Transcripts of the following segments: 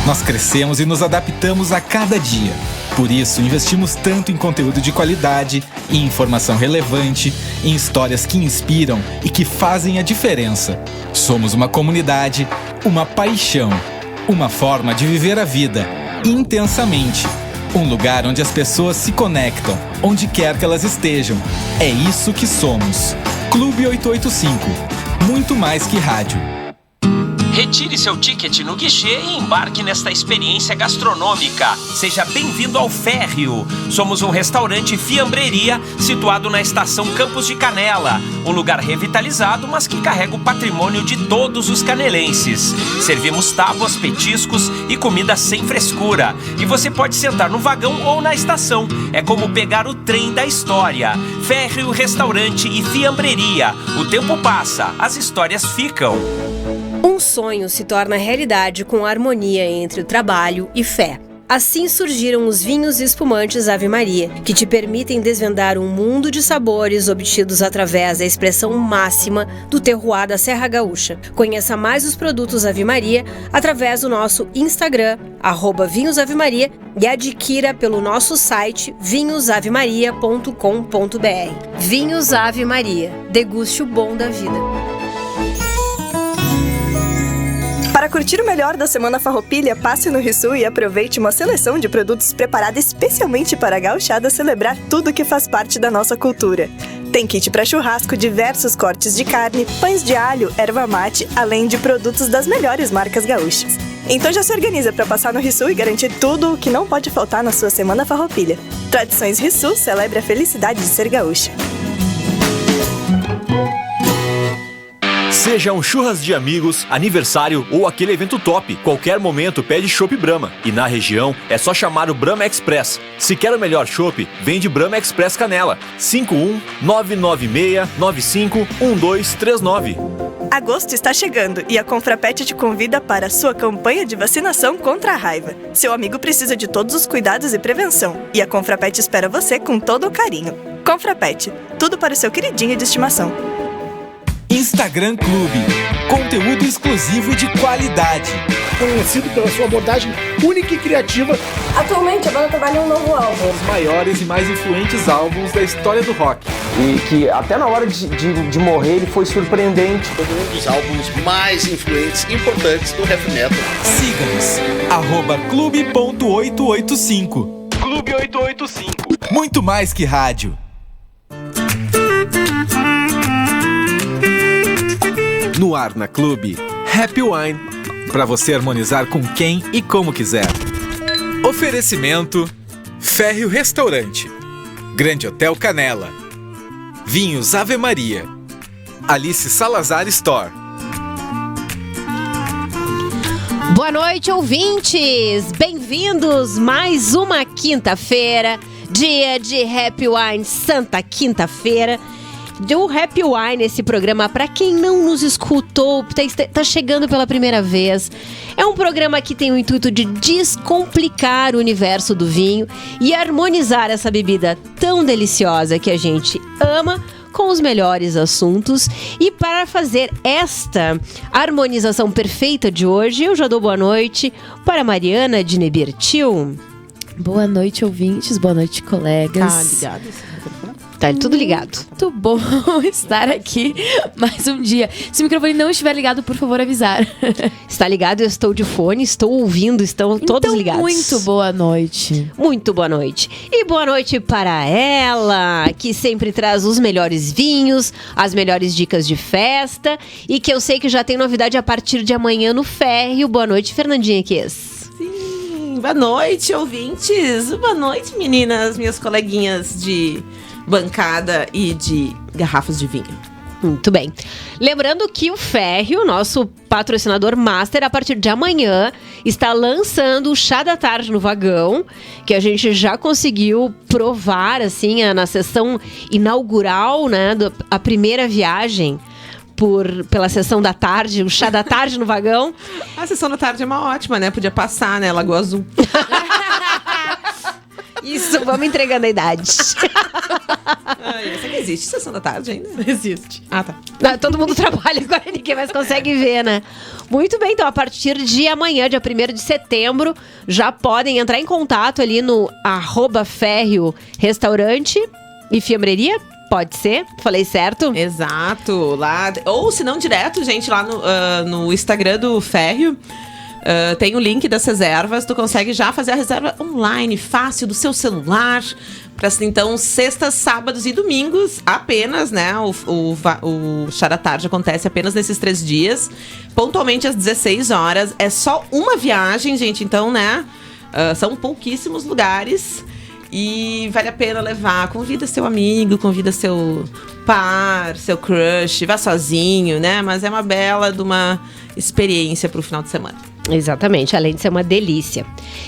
Nós crescemos e nos adaptamos a cada dia. Por isso, investimos tanto em conteúdo de qualidade, em informação relevante, em histórias que inspiram e que fazem a diferença. Somos uma comunidade, uma paixão, uma forma de viver a vida intensamente. Um lugar onde as pessoas se conectam, onde quer que elas estejam. É isso que somos. Clube 885. Muito mais que rádio. Retire seu ticket no guichê e embarque nesta experiência gastronômica. Seja bem-vindo ao Férreo. Somos um restaurante fiambreria situado na estação Campos de Canela. Um lugar revitalizado, mas que carrega o patrimônio de todos os canelenses. Servimos tábuas, petiscos e comida sem frescura. E você pode sentar no vagão ou na estação. É como pegar o trem da história. Férreo Restaurante e Fiambreria. O tempo passa, as histórias ficam. Um sonho se torna realidade com a harmonia entre o trabalho e fé. Assim surgiram os vinhos espumantes Ave Maria, que te permitem desvendar um mundo de sabores obtidos através da expressão máxima do terroir da Serra Gaúcha. Conheça mais os produtos Ave Maria através do nosso Instagram, @vinhosavemaria, e adquira pelo nosso site vinhosavemaria.com.br. Vinhos Ave Maria. Deguste o bom da vida. Para curtir o melhor da Semana Farroupilha, passe no Rissul e aproveite uma seleção de produtos preparada especialmente para a gauchada celebrar tudo que faz parte da nossa cultura. Tem kit para churrasco, diversos cortes de carne, pães de alho, erva mate, além de produtos das melhores marcas gaúchas. Então já se organiza para passar no Rissul e garantir tudo o que não pode faltar na sua Semana Farroupilha. Tradições Rissul celebra a felicidade de ser gaúcha. Seja um churras de amigos, aniversário ou aquele evento top, qualquer momento pede chopp Brahma. E na região é só chamar o Brahma Express. Se quer o melhor chopp, vem de Brahma Express Canela. 51-996-95-1239. Agosto está chegando e a Confrapet te convida para a sua campanha de vacinação contra a raiva. Seu amigo precisa de todos os cuidados e prevenção, e a Confrapet espera você com todo o carinho. Confrapet, tudo para o seu queridinho de estimação. Instagram Clube. Conteúdo exclusivo e de qualidade. Conhecido pela sua abordagem única e criativa. Atualmente a banda trabalha em um novo álbum. Os maiores e mais influentes álbuns da história do rock. E que até na hora de morrer ele foi surpreendente. Um dos álbuns mais influentes e importantes do heavy metal. Siga-nos. @clube.885. Clube 885. Muito mais que rádio. No ar na Clube, Happy Wine, para você harmonizar com quem e como quiser. Oferecimento: Férreo Restaurante, Grande Hotel Canela, Vinhos Ave Maria, Alice Salazar Store. Boa noite, ouvintes! Bem-vindos mais uma quinta-feira, dia de Happy Wine, Santa Quinta-feira. Do Happy Wine, esse programa, para quem não nos escutou, tá chegando pela primeira vez. É um programa que tem o intuito de descomplicar o universo do vinho e harmonizar essa bebida tão deliciosa que a gente ama com os melhores assuntos. E para fazer esta harmonização perfeita de hoje, eu já dou boa noite para Mariana de Nebertil. Boa noite, ouvintes. Boa noite, colegas. Tá ligado? Tá tudo ligado. Muito bom estar aqui mais um dia. Se o microfone não estiver ligado, por favor, avisar. Está ligado, eu estou de fone, estou ouvindo, estão todos ligados. Muito boa noite. Muito boa noite. E boa noite para ela, que sempre traz os melhores vinhos, as melhores dicas de festa e que eu sei que já tem novidade a partir de amanhã no Férreo. Boa noite, Fernandinha Kies. Sim, boa noite, ouvintes. Boa noite, meninas, minhas coleguinhas de bancada e de garrafas de vinho. Muito bem. Lembrando que o Férreo, nosso patrocinador master, a partir de amanhã, está lançando o Chá da Tarde no Vagão, que a gente já conseguiu provar, assim, na sessão inaugural, né, a primeira viagem pela sessão da tarde, o Chá da Tarde no Vagão. A sessão da tarde é uma ótima, né? Podia passar, né? Lagoa Azul. Isso, vamos entregando a idade. Essa que existe, Sessão da Tarde ainda? Existe. Ah, tá. Não, todo mundo trabalha agora, ninguém mais consegue ver, né? Muito bem, então a partir de amanhã, dia 1º de setembro, já podem entrar em contato ali no @férreo restaurante e fiambreria. Pode ser? Falei certo? Exato. Lá, ou se não direto, gente, lá no Instagram do Férreo. Tem o link das reservas, tu consegue já fazer a reserva online, fácil, do seu celular. Pra, então, sextas, sábados e domingos apenas, né? O Chá da Tarde acontece apenas nesses 3 dias, pontualmente às 16 horas. É só uma viagem, gente, então, né? São pouquíssimos lugares. E vale a pena levar. Convida seu amigo, convida seu par, seu crush, vá sozinho, né? Mas é uma bela de uma experiência pro final de semana. Exatamente, além de ser uma delícia.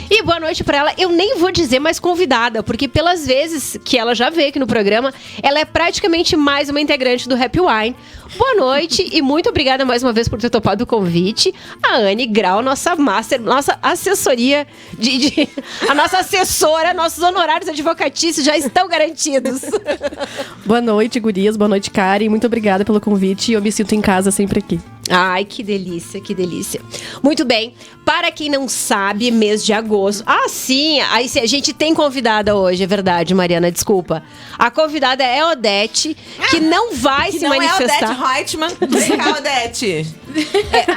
E boa noite pra ela. Eu nem vou dizer mais convidada, porque pelas vezes que ela já veio aqui no programa, ela é praticamente mais uma integrante do Happy Wine. Boa noite e muito obrigada mais uma vez por ter topado o convite. A Anne Grau, nossa master, nossa assessoria a nossa assessora, nossos honorários advocatícios já estão garantidos. Boa noite, gurias. Boa noite, Karen. Muito obrigada pelo convite e eu me sinto em casa sempre aqui. Ai, que delícia, que delícia. Muito bem, para quem não sabe, mês de agosto... Ah, sim, aí a gente tem convidada hoje, é verdade, Mariana, desculpa. A convidada é a Odete, que não vai se manifestar. Não é a Odete Reutemann, vem cá, Odete.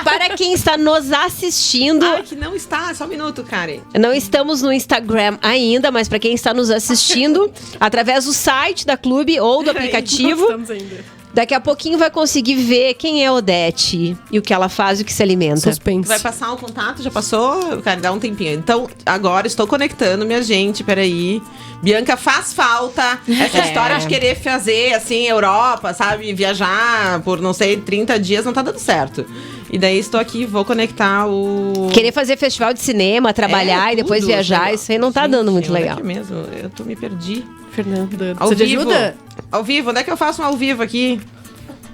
Para quem está nos assistindo... Ai, que não está, só um minuto, Karen. Não estamos no Instagram ainda, mas para quem está nos assistindo, através do site da Clube ou do aplicativo... Não estamos ainda. Daqui a pouquinho vai conseguir ver quem é a Odete e o que ela faz e o que se alimenta. Suspense. Vai passar o contato? Já passou? Cara, dá um tempinho. Então, agora estou conectando, minha gente. Peraí. Bianca, faz falta essa história de querer fazer, assim, Europa, sabe? Viajar por, não sei, 30 dias não tá dando certo. E daí estou aqui, vou conectar o... Querer fazer festival de cinema, trabalhar e depois viajar, isso aí não tá dando muito legal. É mesmo, eu me perdi. Fernanda, ao você vivo? ajuda? Ao vivo, onde é que eu faço um ao vivo aqui?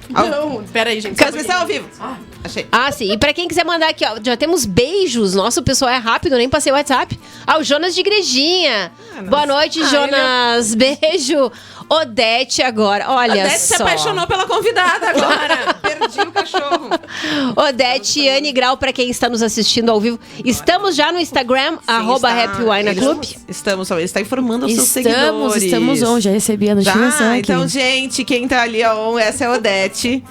Não, peraí, gente. Transmissão ao vivo. Achei. Ah, sim. E pra quem quiser mandar aqui, ó, já temos beijos. Nosso pessoal é rápido, nem passei o WhatsApp. O Jonas de Igrejinha. Boa noite, Jonas. Beijo. Odete agora, olha Odete só. se apaixonou pela convidada agora. Perdi o cachorro. Odete e Anne Grau, pra quem está nos assistindo ao vivo. Estamos já no Instagram, @HappyWineClub. Estamos, ele está informando aos seus seguidores. Estamos on, já recebi a notificação aqui. Então, gente, quem tá ali on, essa é a Odete.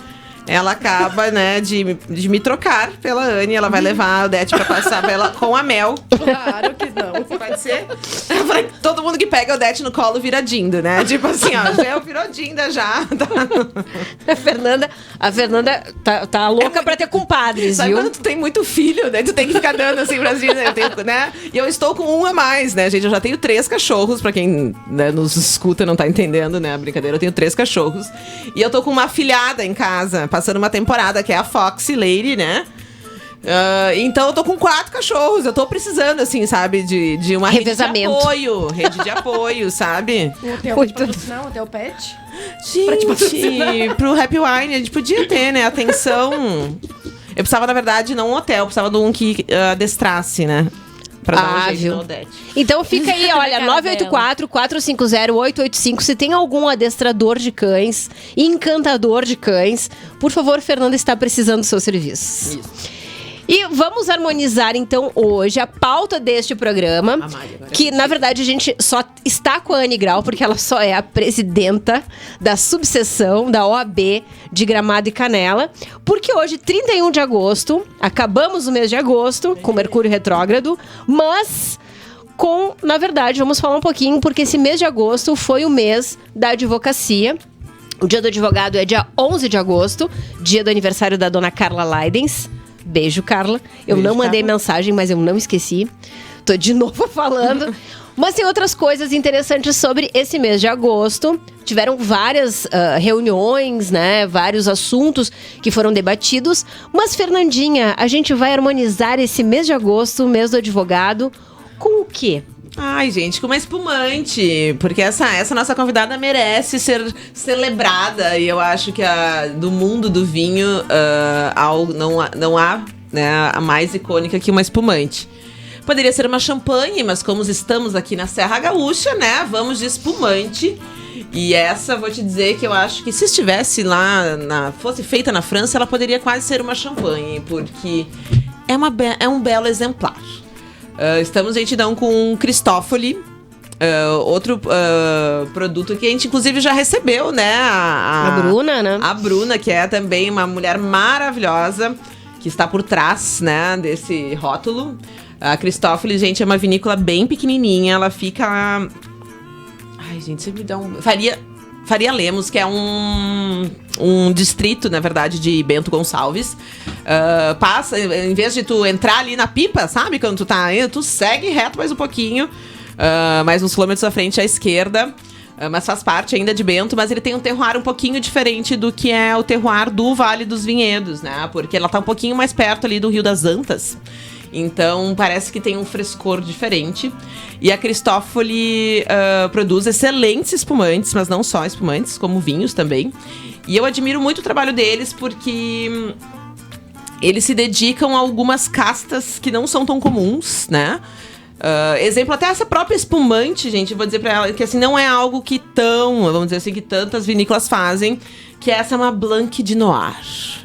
Ela acaba, né, de me trocar pela Anne. Ela vai levar a Odete pra passar ela com a Mel. Claro que não. Pode ser? Todo mundo que pega a Odete no colo vira Dinda, né? Tipo assim, ó, Mel virou Dinda já. A Fernanda tá louca pra ter compadres, sabe viu? quando tu tem muito filho, né? Tu tem que ficar dando assim pras Dinda, né? E eu estou com um a mais, né, gente? Eu já tenho 3 cachorros, pra quem, né, nos escuta e não tá entendendo, né, a brincadeira. Eu tenho 3 cachorros. E eu tô com uma afilhada em casa, passando uma temporada, que é a Foxy Lady, né? Então eu tô com 4 cachorros. Eu tô precisando, assim, sabe, de uma revezamento. Rede de apoio, sabe? Um hotel pode patrocinar, um hotel pet? Gente, pro Happy Wine a gente podia ter, né? Atenção. Eu precisava, na verdade, não um hotel, eu precisava de um que adestrasse, né? Pra dar um jeito na Odete. Então fica aí, olha, 984-450-885. Se tem algum adestrador de cães, encantador de cães, por favor, Fernanda está precisando dos seus serviços. Isso. E vamos harmonizar, então, hoje a pauta deste programa, que, na verdade, a gente só está com a Anne Grau, porque ela só é a presidenta da subseção da OAB de Gramado e Canela, porque hoje, 31 de agosto, acabamos o mês de agosto, com Mercúrio retrógrado, mas... na verdade, vamos falar um pouquinho, porque esse mês de agosto foi o mês da advocacia. O dia do advogado é dia 11 de agosto, dia do aniversário da dona Carla Leidens. Beijo, Carla. Eu não mandei mensagem, mas eu não esqueci. Tô de novo falando. Mas tem outras coisas interessantes sobre esse mês de agosto. Tiveram várias reuniões, né? Vários assuntos que foram debatidos. Mas, Fernandinha, a gente vai harmonizar esse mês de agosto, o mês do advogado, com o quê? Ai, gente, com uma espumante, porque essa nossa convidada merece ser celebrada, e eu acho que do mundo do vinho não há, né, a mais icônica que uma espumante. Poderia ser uma champanhe, mas como estamos aqui na Serra Gaúcha, né? Vamos de espumante. E essa, vou te dizer que eu acho que se estivesse lá, fosse feita na França, ela poderia quase ser uma champanhe, porque é um belo exemplar. Estamos, gente, então, com Cristófoli, outro produto que a gente, inclusive, já recebeu, né? A Bruna, né? A Bruna, que é também uma mulher maravilhosa, que está por trás, né, desse rótulo. A Cristófoli, gente, é uma vinícola bem pequenininha, ela fica... Ai, gente, você me dá um... Faria Lemos, que é um distrito, na verdade, de Bento Gonçalves. Passa, em vez de tu entrar ali na pipa, sabe? Quando tu tá indo, tu segue reto mais um pouquinho, mais uns quilômetros à frente à esquerda. Mas faz parte ainda de Bento, mas ele tem um terroir um pouquinho diferente do que é o terroir do Vale dos Vinhedos, né? Porque ela tá um pouquinho mais perto ali do Rio das Antas. Então, parece que tem um frescor diferente. E a Cristófoli produz excelentes espumantes, mas não só espumantes, como vinhos também. E eu admiro muito o trabalho deles, porque eles se dedicam a algumas castas que não são tão comuns, né? Exemplo, até essa própria espumante, gente, eu vou dizer pra ela que assim, não é algo que vamos dizer assim, que tantas vinícolas fazem, que essa é uma Blanc de Noir.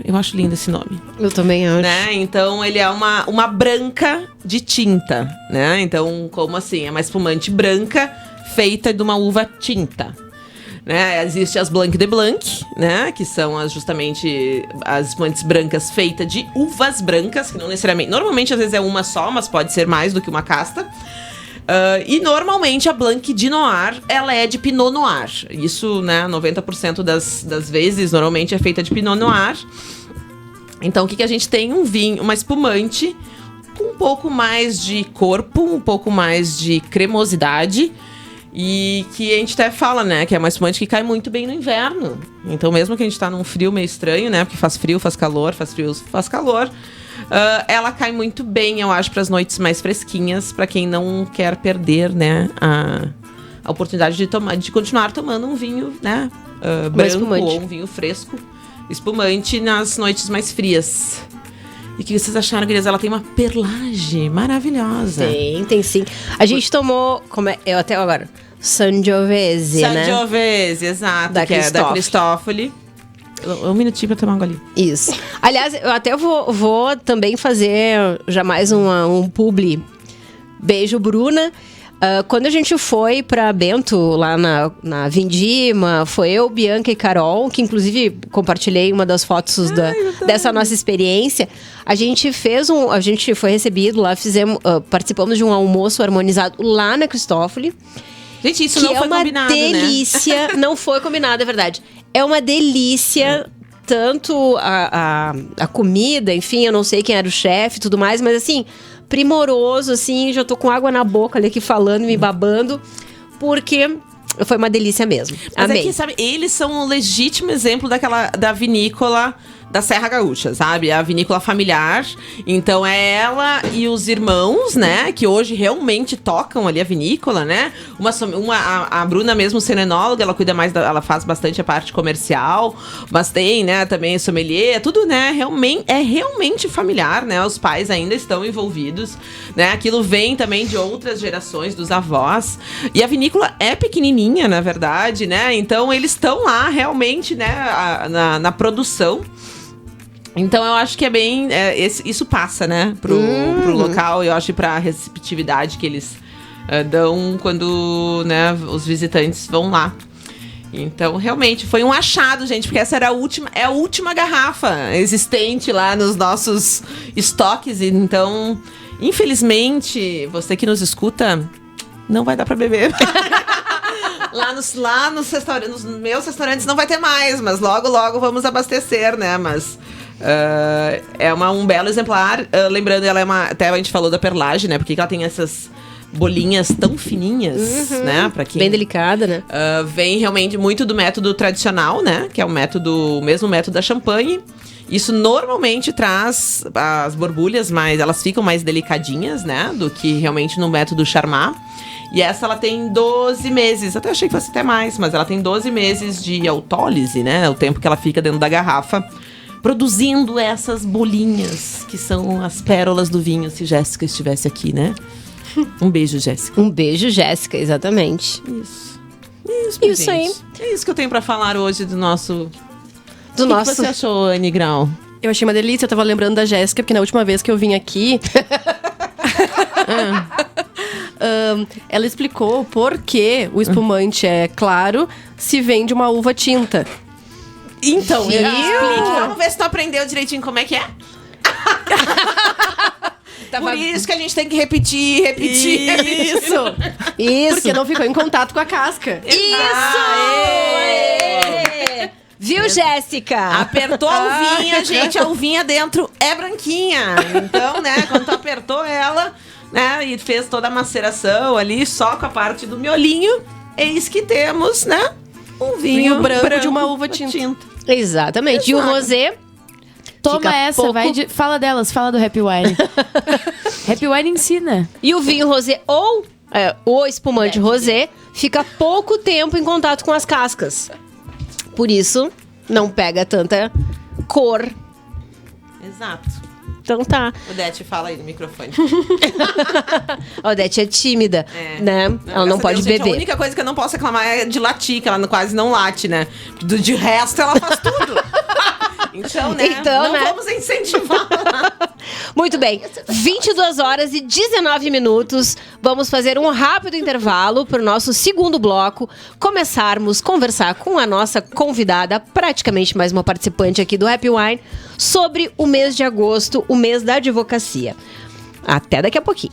Eu acho lindo esse nome. Eu também acho. Né? Então, ele é uma branca de tinta, né? Então, como assim? É uma espumante branca feita de uma uva tinta. Né? Existe as Blanc de Blanc, né? Que são justamente as espumantes brancas feitas de uvas brancas, que não necessariamente... Normalmente, às vezes, é uma só, mas pode ser mais do que uma casta. E normalmente a Blanc de Noir, ela é de Pinot Noir. Isso, né, 90% das vezes, normalmente é feita de Pinot Noir. Então, o que a gente tem? Um vinho, uma espumante com um pouco mais de corpo, um pouco mais de cremosidade. E que a gente até fala, né, que é uma espumante que cai muito bem no inverno. Então, mesmo que a gente tá num frio meio estranho, né, porque faz frio, faz calor, faz frio, faz calor... ela cai muito bem, eu acho, para as noites mais fresquinhas, para quem não quer perder, né, a oportunidade de continuar tomando um vinho, né, branco ou um vinho fresco, espumante nas noites mais frias. E o que vocês acharam, gurias? Ela tem uma perlagem maravilhosa. Tem sim. A gente tomou, eu até agora, Sangiovese, né? Sangiovese, exato, que é da Cristófoli. Um minutinho pra tomar um golinho. Isso. Aliás, eu até vou também fazer já mais um publi. Beijo, Bruna. Quando a gente foi pra Bento, lá na Vindima, foi eu, Bianca e Carol, que inclusive compartilhei uma das fotos dessa nossa experiência. A gente foi recebido lá, participamos de um almoço harmonizado lá na Cristófoli. Gente, isso não foi combinado, né? É uma delícia. Não foi combinado, é verdade. É uma delícia, tanto a comida, enfim, eu não sei quem era o chefe e tudo mais, mas assim, primoroso, assim, já tô com água na boca ali aqui falando, me babando, porque foi uma delícia mesmo. Mas amei. É que, sabe, eles são um legítimo exemplo da vinícola da Serra Gaúcha, sabe? A vinícola familiar. Então é ela e os irmãos, né? Que hoje realmente tocam ali a vinícola, né? A Bruna mesmo, sendo enóloga, ela cuida mais, ela faz bastante a parte comercial, mas tem, né, também sommelier, tudo, né? Realmente familiar, né? Os pais ainda estão envolvidos, né? Aquilo vem também de outras gerações, dos avós. E a vinícola é pequenininha, na verdade, né? Então eles estão lá realmente, né? Na produção. Então eu acho que é bem... isso passa, né? Pro local, eu acho, pra receptividade que eles dão quando, né, os visitantes vão lá. Então, realmente, foi um achado, gente, porque essa era a última garrafa existente lá nos nossos estoques. Então, infelizmente, você que nos escuta, não vai dar pra beber. Lá nos meus restaurantes não vai ter mais, mas logo vamos abastecer, né? Mas é um belo exemplar. Lembrando, ela até a gente falou da perlagem, né? Porque ela tem essas bolinhas tão fininhas, né? Pra quem, bem delicada, né? Vem realmente muito do método tradicional, né? Que é o mesmo método da champanhe. Isso normalmente traz as borbulhas, mas elas ficam mais delicadinhas, né? Do que realmente no método Charmat. E essa ela tem 12 meses. Até achei que fosse até mais, mas ela tem 12 meses de autólise, né? O tempo que ela fica dentro da garrafa produzindo essas bolinhas, que são as pérolas do vinho, se Jéssica estivesse aqui, né? Um beijo, Jéssica. Um beijo, Jéssica, exatamente. Isso aí. É isso que eu tenho pra falar hoje do nosso... Do nosso... O que você achou, Anne Grau? Eu achei uma delícia, eu tava lembrando da Jéssica, porque na última vez que eu vim aqui... ela explicou por que o espumante é claro se vem de uma uva tinta. Então, vamos ver se tu aprendeu direitinho como é que é. Por isso que a gente tem que repetir. Isso. Porque não ficou em contato com a casca. Isso! Viu, Jéssica? Apertou a uvinha, gente, a uvinha dentro é branquinha. Então, né, quando tu apertou ela, né, e fez toda a maceração ali, só com a parte do miolinho, eis que temos, né, um vinho branco de uma uva tinta. Exatamente. Exato. E o rosé... Toma essa, fala delas, fala do Happy Wine. Happy Wine ensina. E o vinho rosé ou o espumante rosé fica pouco tempo em contato com as cascas. Por isso, não pega tanta cor. Exato. Então tá. Odete, fala aí no microfone. A Odete é tímida, né? Ela não pode beber. A única coisa que eu não posso reclamar é de latir, que ela quase não late, né? De resto, ela faz tudo. Então, né? Não vamos incentivar. Muito bem. 22 horas e 19 minutos. Vamos fazer um rápido intervalo para o nosso segundo bloco. Começarmos a conversar com a nossa convidada, praticamente mais uma participante aqui do Happy Wine, sobre o mês de agosto, o mês da advocacia. Até daqui a pouquinho.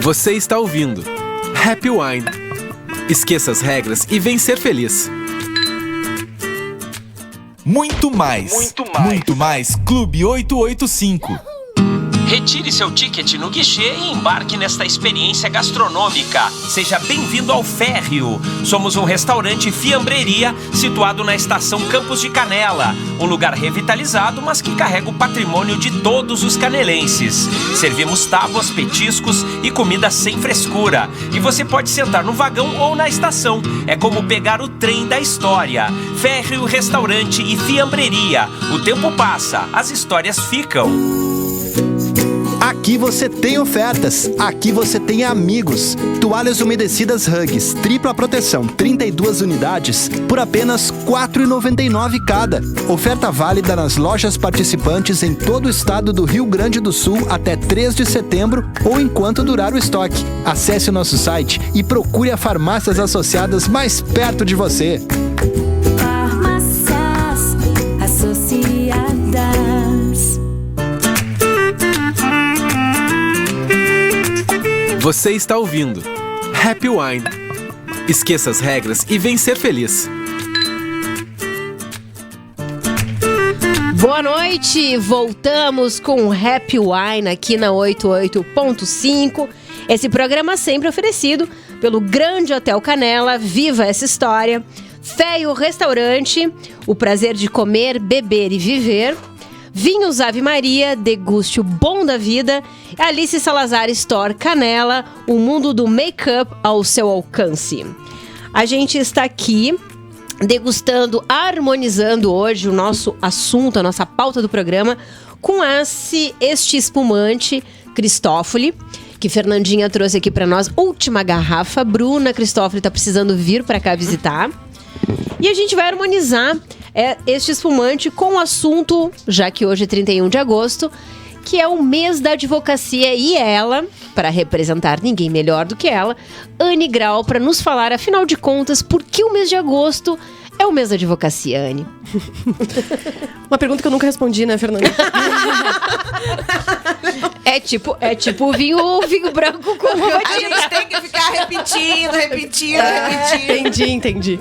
Você está ouvindo Happy Wine. Esqueça as regras e vem ser feliz. Muito mais. Muito mais Clube 885. Retire seu ticket no guichê e embarque nesta experiência gastronômica. Seja bem-vindo ao Férreo. Somos um restaurante fiambreria situado na estação Campos de Canela. Um lugar revitalizado, mas que carrega o patrimônio de todos os canelenses. Servimos tábuas, petiscos e comida sem frescura. E você pode sentar no vagão ou na estação. É como pegar o trem da história. Férreo Restaurante e Fiambreria. O tempo passa, as histórias ficam. Aqui você tem ofertas, aqui você tem amigos. Toalhas umedecidas Huggies, tripla proteção, 32 unidades, por apenas R$ 4,99 cada. Oferta válida nas lojas participantes em todo o estado do Rio Grande do Sul até 3 de setembro ou enquanto durar o estoque. Acesse o nosso site e procure a farmácias associadas mais perto de você. Farmácias associadas. Você está ouvindo Happy Wine. Esqueça as regras e vem ser feliz. Boa noite, voltamos com o Happy Wine aqui na 88.5. Esse programa sempre oferecido pelo Grande Hotel Canela, Viva essa História, Férreo Restaurante, o prazer de comer, beber e viver, Vinhos Ave Maria, deguste o bom da vida, Alice Salazar Store Canela, o mundo do make-up ao seu alcance. A gente está aqui degustando, harmonizando hoje o nosso assunto, a nossa pauta do programa, com este espumante Cristófoli, que Fernandinha trouxe aqui para nós. Última garrafa, Bruna Cristófoli está precisando vir para cá visitar. E a gente vai harmonizar este espumante com o assunto, já que hoje é 31 de agosto, que é o mês da advocacia, e ela, para representar ninguém melhor do que ela, Anne Grau, para nos falar, afinal de contas, por que o mês de agosto é o mês da advocacia, Anne? Uma pergunta que eu nunca respondi, né, Fernanda? É tipo vinho branco com uva tinta. A gente tem que ficar repetindo. Entendi.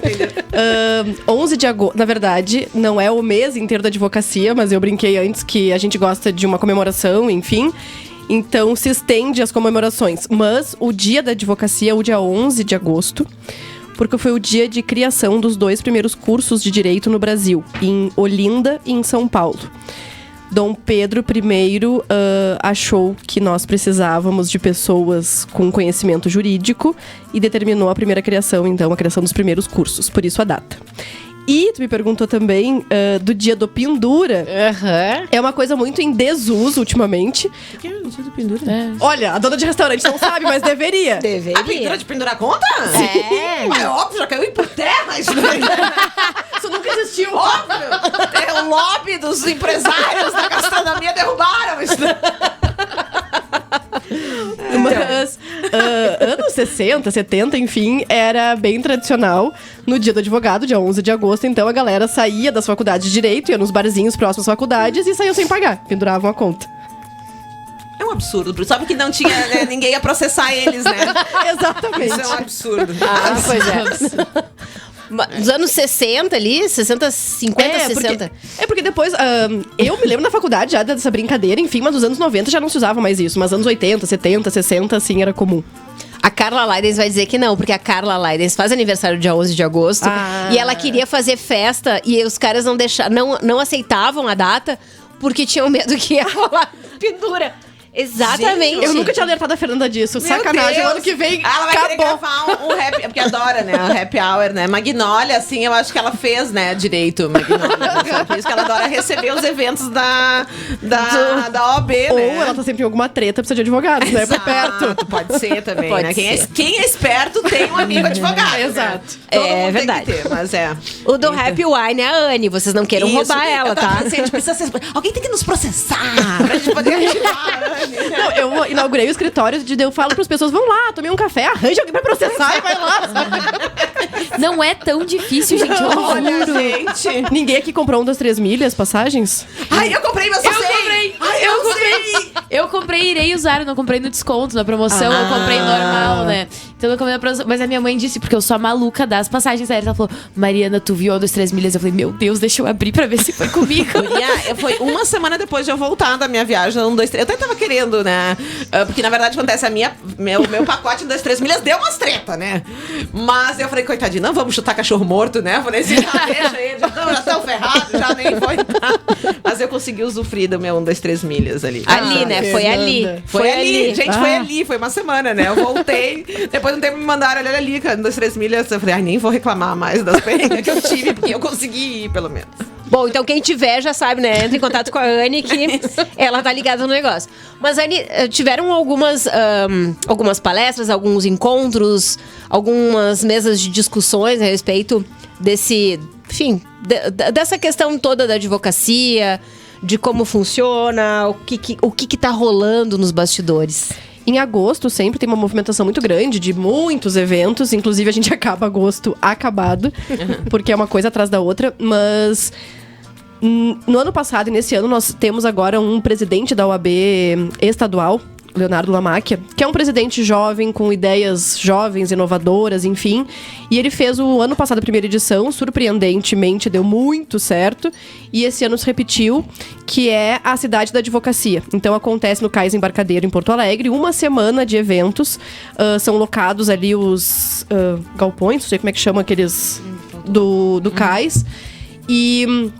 11 de agosto, na verdade, não é o mês inteiro da advocacia, mas eu brinquei antes que a gente gosta de uma comemoração, enfim. Então se estende as comemorações. Mas o dia da advocacia é o dia 11 de agosto, porque foi o dia de criação dos 2 primeiros cursos de direito no Brasil, em Olinda e em São Paulo. Dom Pedro I achou que nós precisávamos de pessoas com conhecimento jurídico e determinou a primeira criação, então, a criação dos primeiros cursos. Por isso a data. E tu me perguntou também do dia do pendura. É uma coisa muito em desuso ultimamente. O que é o dia do pendura? Olha, a dona de restaurante não sabe, mas deveria. A pendura de pendurar conta? É óbvio, já caiu por terra isso daí. Isso nunca existiu. Óbvio. É o lobby dos empresários da gastronomia derrubaram isso. Mas anos 60, 70, enfim, era bem tradicional no dia do advogado, dia 11 de agosto. Então a galera saía das faculdades de Direito, ia nos barzinhos próximos às faculdades e saiam sem pagar, penduravam a conta. É um absurdo. Sabe que não tinha, né, ninguém ia processar eles, né? Exatamente. Isso é um absurdo. Pois é. Nos anos 60 ali, 60, 50, 60. Porque depois, eu me lembro na faculdade já dessa brincadeira, enfim, mas nos anos 90 já não se usava mais isso. Mas anos 80, 70, 60, assim, era comum. A Carla Laidens vai dizer que não, porque a Carla Laidens faz aniversário dia 11 de agosto e ela queria fazer festa e os caras não aceitavam a data porque tinham medo que ia rolar pendura. Exatamente. Gente, eu nunca tinha alertado a Fernanda disso. Meu sacanagem. Deus. Ano que vem, ela vai querer gravar um happy... Porque adora, né? O happy hour, né? Magnolia, assim, eu acho que ela fez, né? Direito, Magnolia. Por isso que ela adora receber os eventos da OAB, né? Ou ela tá sempre em alguma treta, precisa de advogados, né? Por perto. Pode ser também, Pode né? ser. Quem é esperto tem um amigo advogado. Exato. Né? Todo mundo verdade. tem que ter, mas O do Happy Wine é a Anne, vocês não queiram roubar ela, tá? Assim, a gente precisa ser... Alguém tem que nos processar pra gente poder ativar a Anne. Não, eu inaugurei o escritório de eu falo pras pessoas, vão lá, tomei um café, arranja alguém pra processar e vai lá. Não é tão difícil, gente, eu Olha, juro. gente. Ninguém aqui comprou 1, 2, 3 milhas, passagens? Ai, eu comprei, mas Eu comprei e irei usar, eu não comprei no desconto, na promoção, eu comprei normal, né? Então eu comprei na promoção, mas a minha mãe disse, porque eu sou a maluca das passagens aéreas, ela falou, Mariana, tu viu 1, 2, 3 milhas? Eu falei, meu Deus, deixa eu abrir pra ver se foi comigo. Foi uma semana depois de eu voltar da minha viagem, 1, 2, 3. Eu até tava querendo, né? Porque na verdade acontece, meu pacote 1, 2, 3 milhas deu umas treta, né? Mas eu falei, coitadinho, não vamos chutar cachorro morto, né? Eu falei assim, deixa eles, já estão ferrados, já nem foi. Mas eu consegui usufruir do meu 1, 2, 3 milhas ali. Ali, né? Foi ali. Foi ali. Gente, foi ali. Foi uma semana, né? Eu voltei. Depois de um tempo me mandaram, olha ali, 1, 2, 3 milhas. Eu falei, nem vou reclamar mais das perrengas que eu tive, porque eu consegui ir, pelo menos. Bom, então quem tiver já sabe, né? Entra em contato com a Anne que ela tá ligada no negócio. Mas, Anne, tiveram algumas palestras, alguns encontros, algumas mesas de discussões a respeito desse, enfim, dessa questão toda da advocacia, de como funciona, o que tá rolando nos bastidores. Em agosto sempre tem uma movimentação muito grande de muitos eventos, inclusive a gente acaba agosto acabado, porque é uma coisa atrás da outra, mas no ano passado e nesse ano nós temos agora um presidente da OAB estadual, Leonardo Lamacchia, que é um presidente jovem, com ideias jovens, inovadoras, enfim. E ele fez o ano passado a primeira edição, surpreendentemente deu muito certo. E esse ano se repetiu, que é a Cidade da Advocacia. Então acontece no Cais Embarcadeiro, em Porto Alegre, uma semana de eventos. São locados ali os galpões, não sei como é que chama aqueles do Cais. E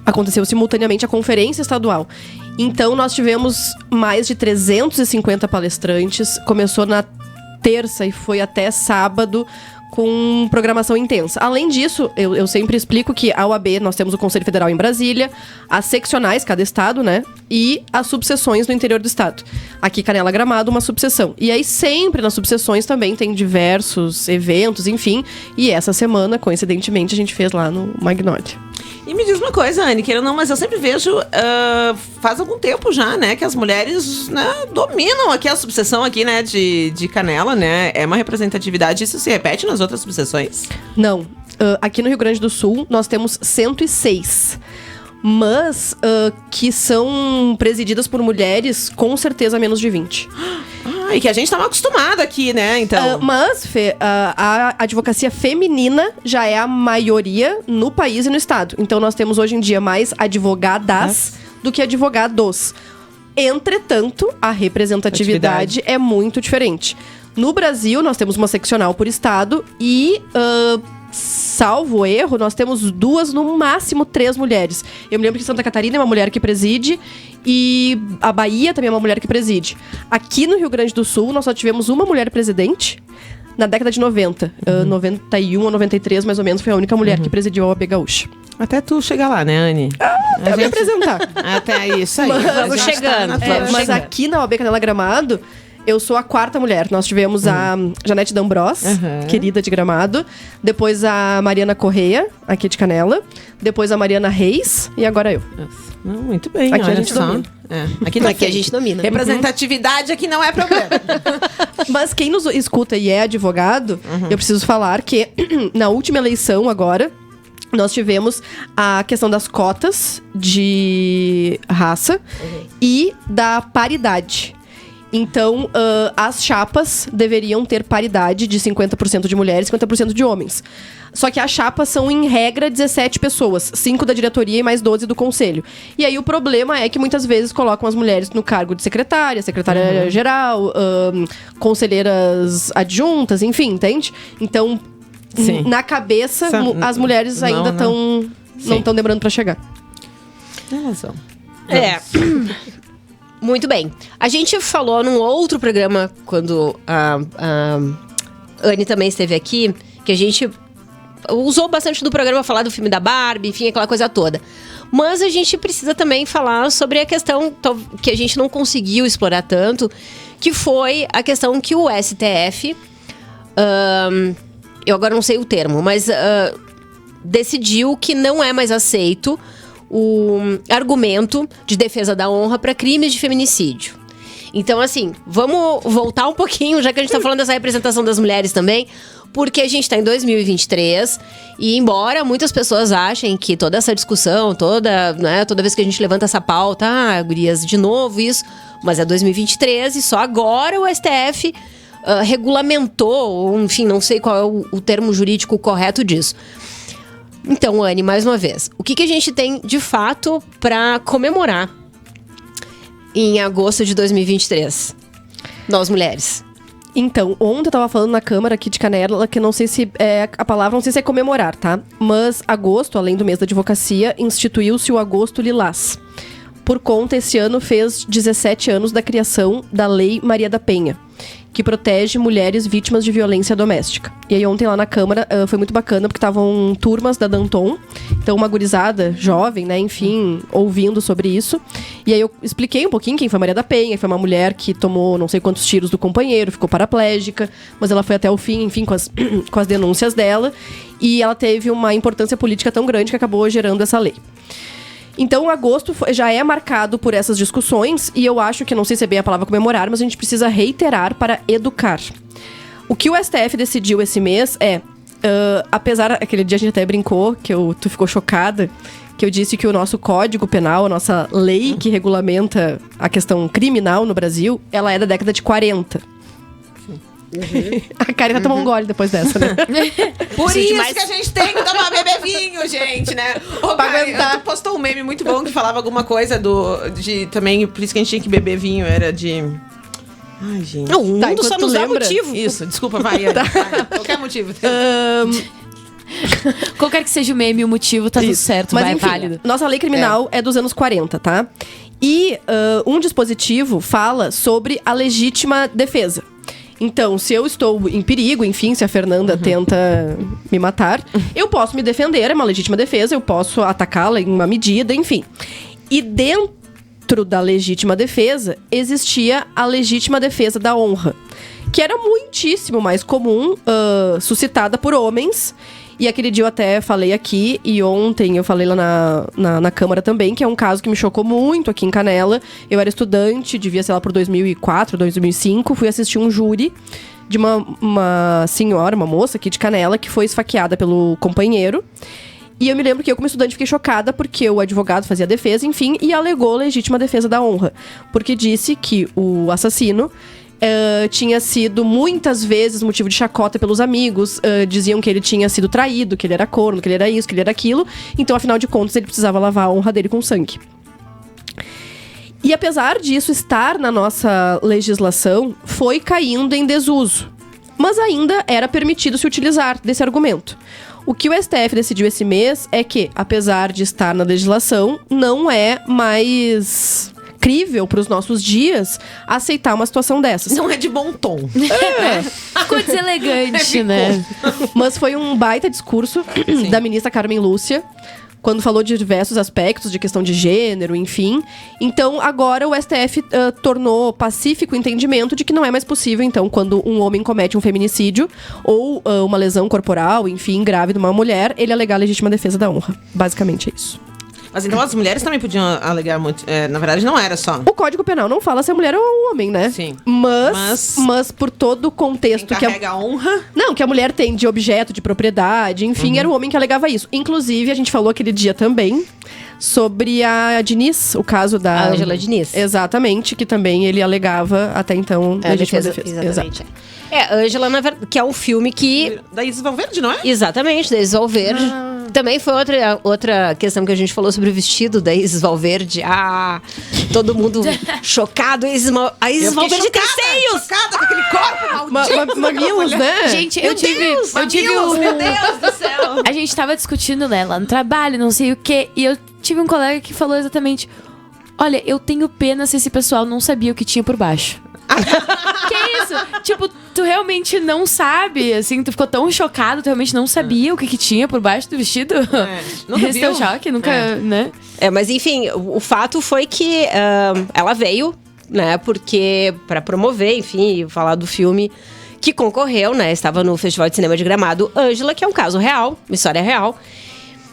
aconteceu simultaneamente a conferência estadual. Então, nós tivemos mais de 350 palestrantes. Começou na terça e foi até sábado com programação intensa. Além disso, eu sempre explico que a OAB, nós temos o Conselho Federal em Brasília, as seccionais, cada estado, né? E as subseções no interior do estado. Aqui, Canela Gramado, uma subseção. E aí, sempre nas subseções também tem diversos eventos, enfim. E essa semana, coincidentemente, a gente fez lá no Magnolia. E me diz uma coisa, Anne, queira ou não, mas eu sempre vejo, faz algum tempo já, né, que as mulheres, né, dominam aqui a subseção aqui, né, de Canela, né, é uma representatividade, isso se repete nas outras subseções? Não, aqui no Rio Grande do Sul nós temos 106, mas que são presididas por mulheres com certeza menos de 20. E que a gente tá mal acostumado aqui, né, então. Mas, Fê, a advocacia feminina já é a maioria no país e no estado. Então, nós temos hoje em dia mais advogadas do que advogados. Entretanto, a representatividade é muito diferente. No Brasil, nós temos uma seccional por estado e salvo erro, nós temos 2, no máximo 3 mulheres. Eu me lembro que Santa Catarina é uma mulher que preside e a Bahia também é uma mulher que preside. Aqui no Rio Grande do Sul, nós só tivemos uma mulher presidente na década de 90. 91 ou 93, mais ou menos, foi a única mulher que presidiu a OAB Gaúcha. Até tu chegar lá, né, Anne? Até me apresentar. Até isso aí. Vamos chegando. Mas aqui na OAB Canela Gramado, eu sou a 4ª mulher. Nós tivemos a Janete D'Ambros, querida de Gramado. Depois a Mariana Correia, aqui de Canela. Depois a Mariana Reis. E agora eu. Muito bem. Aqui a gente domina. Aqui a gente domina. Representatividade aqui não é problema. Mas quem nos escuta e é advogado, eu preciso falar que na última eleição agora, nós tivemos a questão das cotas de raça e da paridade. Então, as chapas deveriam ter paridade de 50% de mulheres e 50% de homens. Só que as chapas são, em regra, 17 pessoas. 5 da diretoria e mais 12 do conselho. E aí o problema é que muitas vezes colocam as mulheres no cargo de secretária-geral, conselheiras adjuntas, enfim, entende? Então, na cabeça, as mulheres ainda não estão demorando pra chegar. Tem razão. Muito bem. A gente falou num outro programa, quando a Anne também esteve aqui, que a gente usou bastante do programa falar do filme da Barbie, enfim, aquela coisa toda. Mas a gente precisa também falar sobre a questão que a gente não conseguiu explorar tanto, que foi a questão que o STF, eu agora não sei o termo, mas decidiu que não é mais aceito o argumento de defesa da honra para crimes de feminicídio. Então, assim, vamos voltar um pouquinho, já que a gente tá falando dessa representação das mulheres também, porque a gente tá em 2023 e embora muitas pessoas achem que toda essa discussão, toda vez que a gente levanta essa pauta, gurias, de novo isso, mas é 2023 e só agora o STF regulamentou, ou enfim, não sei qual é o termo jurídico correto disso. Então, Anne, mais uma vez, o que a gente tem de fato para comemorar em agosto de 2023? Nós, mulheres. Então, ontem eu tava falando na Câmara aqui de Canela, que não sei se é a palavra, não sei se é comemorar, tá? Mas agosto, além do mês da advocacia, instituiu-se o Agosto Lilás. Por conta, esse ano fez 17 anos da criação da Lei Maria da Penha, que protege mulheres vítimas de violência doméstica. E aí ontem lá na Câmara foi muito bacana, porque estavam turmas da Danton, então uma gurizada jovem, né, enfim, ouvindo sobre isso. E aí eu expliquei um pouquinho quem foi Maria da Penha, foi uma mulher que tomou não sei quantos tiros do companheiro, ficou paraplégica, mas ela foi até o fim, enfim, com as denúncias dela. E ela teve uma importância política tão grande que acabou gerando essa lei. Então, agosto já é marcado por essas discussões e eu acho que, não sei se é bem a palavra comemorar, mas a gente precisa reiterar para educar. O que o STF decidiu esse mês é, apesar, aquele dia a gente até brincou, que tu ficou chocada, que eu disse que o nosso Código Penal, a nossa lei que regulamenta a questão criminal no Brasil, ela é da década de 40. A Karen tá tomando um gole depois dessa, né? Por isso que a gente tem que tomar beber vinho, gente, né? Ô, Karen, tu postou um meme muito bom que falava alguma coisa também, por isso que a gente tinha que beber vinho, era de... Ai, gente. Não, o mundo só nos dá motivo. Isso, desculpa, vai, Ana. Qualquer motivo. Qualquer que seja o meme e o motivo, tá tudo certo, mas, vai, enfim, é válido. Nossa lei criminal é dos anos 40, tá? E um dispositivo fala sobre a legítima defesa. Então, se eu estou em perigo, enfim, se a Fernanda tenta me matar, eu posso me defender, é uma legítima defesa, eu posso atacá-la em uma medida, enfim. E dentro da legítima defesa, existia a legítima defesa da honra, que era muitíssimo mais comum, suscitada por homens. E aquele dia eu até falei aqui, e ontem eu falei lá na Câmara também, que é um caso que me chocou muito aqui em Canela. Eu era estudante, devia ser lá por 2004, 2005, fui assistir um júri de uma senhora, uma moça aqui de Canela, que foi esfaqueada pelo companheiro. E eu me lembro que eu, como estudante, fiquei chocada porque o advogado fazia defesa, enfim, e alegou legítima defesa da honra. Porque disse que o assassino tinha sido muitas vezes motivo de chacota pelos amigos, diziam que ele tinha sido traído, que ele era corno, que ele era isso, que ele era aquilo. Então, afinal de contas, ele precisava lavar a honra dele com sangue. E apesar disso estar na nossa legislação, foi caindo em desuso. Mas ainda era permitido se utilizar desse argumento. O que o STF decidiu esse mês é que, apesar de estar na legislação, não é mais crível para os nossos dias aceitar uma situação dessas. Não é de bom tom. Ficou deselegante, né? Mas foi um baita discurso da ministra Carmen Lúcia, quando falou de diversos aspectos de questão de gênero, enfim. Então, agora o STF tornou pacífico o entendimento de que não é mais possível, então, quando um homem comete um feminicídio ou uma lesão corporal, enfim, grave de uma mulher, ele alegar a legítima defesa da honra. Basicamente é isso. Mas então as mulheres também podiam alegar muito. Na verdade, não era só. O Código Penal não fala se a mulher ou o homem, né? Sim. Mas por todo o contexto que a honra. Não, que a mulher tem de objeto, de propriedade, enfim, era o homem que alegava isso. Inclusive, a gente falou aquele dia também sobre a Diniz, o caso da A Ângela Diniz. Exatamente, que também ele alegava até então legítima defesa. Exatamente. Ângela, na verdade, que é um filme que... Da Isis Valverde, não é? Exatamente, da Isis Valverde. Também foi outra questão que a gente falou sobre o vestido da Isis Valverde. Todo mundo chocado. A Isis Valverde tem seios! Chocada com aquele corpo maldito. Mamilos, né? Gente, eu tive meu Deus do céu. A gente tava discutindo, né, lá no trabalho, não sei o quê. E eu tive um colega que falou exatamente: olha, eu tenho pena se esse pessoal não sabia o que tinha por baixo. Que isso? Tipo, tu realmente não sabe, assim, tu ficou tão chocado, tu realmente não sabia o que tinha por baixo do vestido? Nunca Esse viu? teu choque, nunca, né? Mas enfim, o fato foi que ela veio, né, porque pra promover, enfim, falar do filme que concorreu, né, estava no Festival de Cinema de Gramado, Ângela, que é um caso real, uma história real,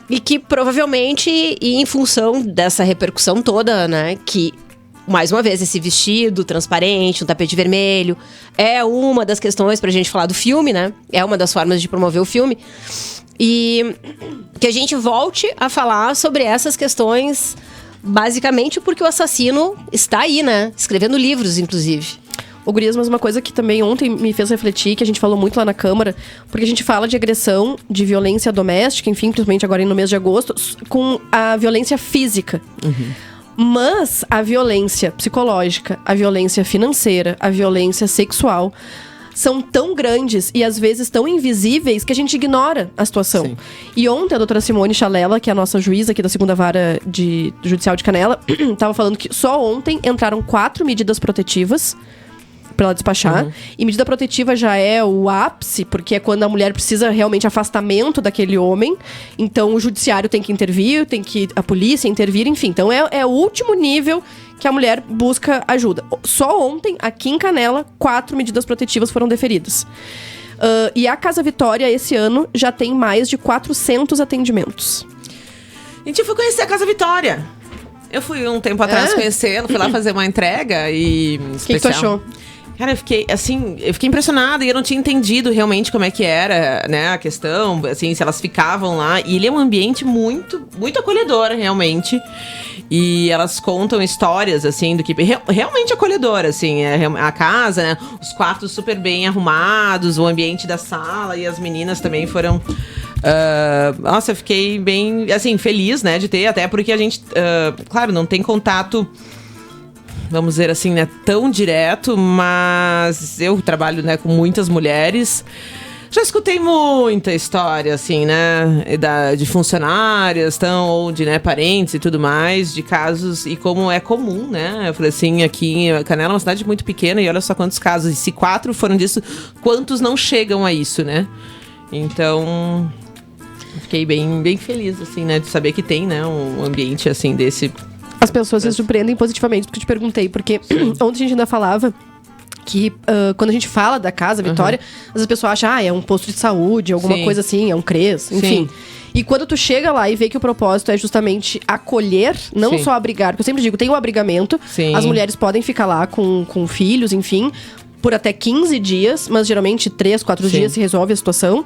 e que provavelmente, e em função dessa repercussão toda, né, que mais uma vez, esse vestido transparente, um tapete vermelho, é uma das questões pra gente falar do filme, né? É uma das formas de promover o filme. E que a gente volte a falar sobre essas questões, basicamente porque o assassino está aí, né? Escrevendo livros, inclusive. Ô, Gurias, mas uma coisa que também ontem me fez refletir, que a gente falou muito lá na Câmara, porque a gente fala de agressão, de violência doméstica, enfim, principalmente agora no mês de agosto, com a violência física. Mas a violência psicológica, a violência financeira, a violência sexual são tão grandes e às vezes tão invisíveis que a gente ignora a situação. Sim. E ontem a doutora Simone Chalela, que é a nossa juíza aqui da 2ª Vara Judicial de Canela, estava falando que só ontem entraram 4 medidas protetivas pra ela despachar. E medida protetiva já é o ápice, porque é quando a mulher precisa realmente afastamento daquele homem. Então o judiciário tem que intervir, tem que a polícia intervir, enfim. Então é o último nível que a mulher busca ajuda. Só ontem, aqui em Canela, 4 medidas protetivas foram deferidas. E a Casa Vitória, esse ano, já tem mais de 400 atendimentos. Gente, eu fui conhecer a Casa Vitória. Eu fui um tempo atrás conhecê-la, fui lá fazer uma entrega e... O que tu achou? Cara, eu fiquei impressionada e eu não tinha entendido realmente como é que era, né, a questão, assim, se elas ficavam lá. E ele é um ambiente muito, muito acolhedor, realmente. E elas contam histórias, assim, do que... Realmente acolhedor, assim, a casa, né, os quartos super bem arrumados, o ambiente da sala e as meninas também foram... nossa, eu fiquei bem, assim, feliz, né, de ter, até porque a gente, claro, não tem contato... Vamos dizer assim, né, tão direto, mas eu trabalho, né, com muitas mulheres. Já escutei muita história, assim, né, de funcionárias, ou de, né, parentes e tudo mais, de casos, e como é comum, né, eu falei assim, aqui em Canela é uma cidade muito pequena, e olha só quantos casos, e se 4 foram disso, quantos não chegam a isso, né? Então, fiquei bem, bem feliz, assim, né, de saber que tem, né, um ambiente, assim, desse... As pessoas se surpreendem positivamente, porque eu te perguntei, porque ontem a gente ainda falava que quando a gente fala da Casa Vitória, às vezes a pessoa acha, é um posto de saúde, alguma coisa assim, é um CRES, enfim. E quando tu chega lá e vê que o propósito é justamente acolher, não só abrigar, porque eu sempre digo, tem o abrigamento, as mulheres podem ficar lá com filhos, enfim, por até 15 dias, mas geralmente 3, 4 dias se resolve a situação.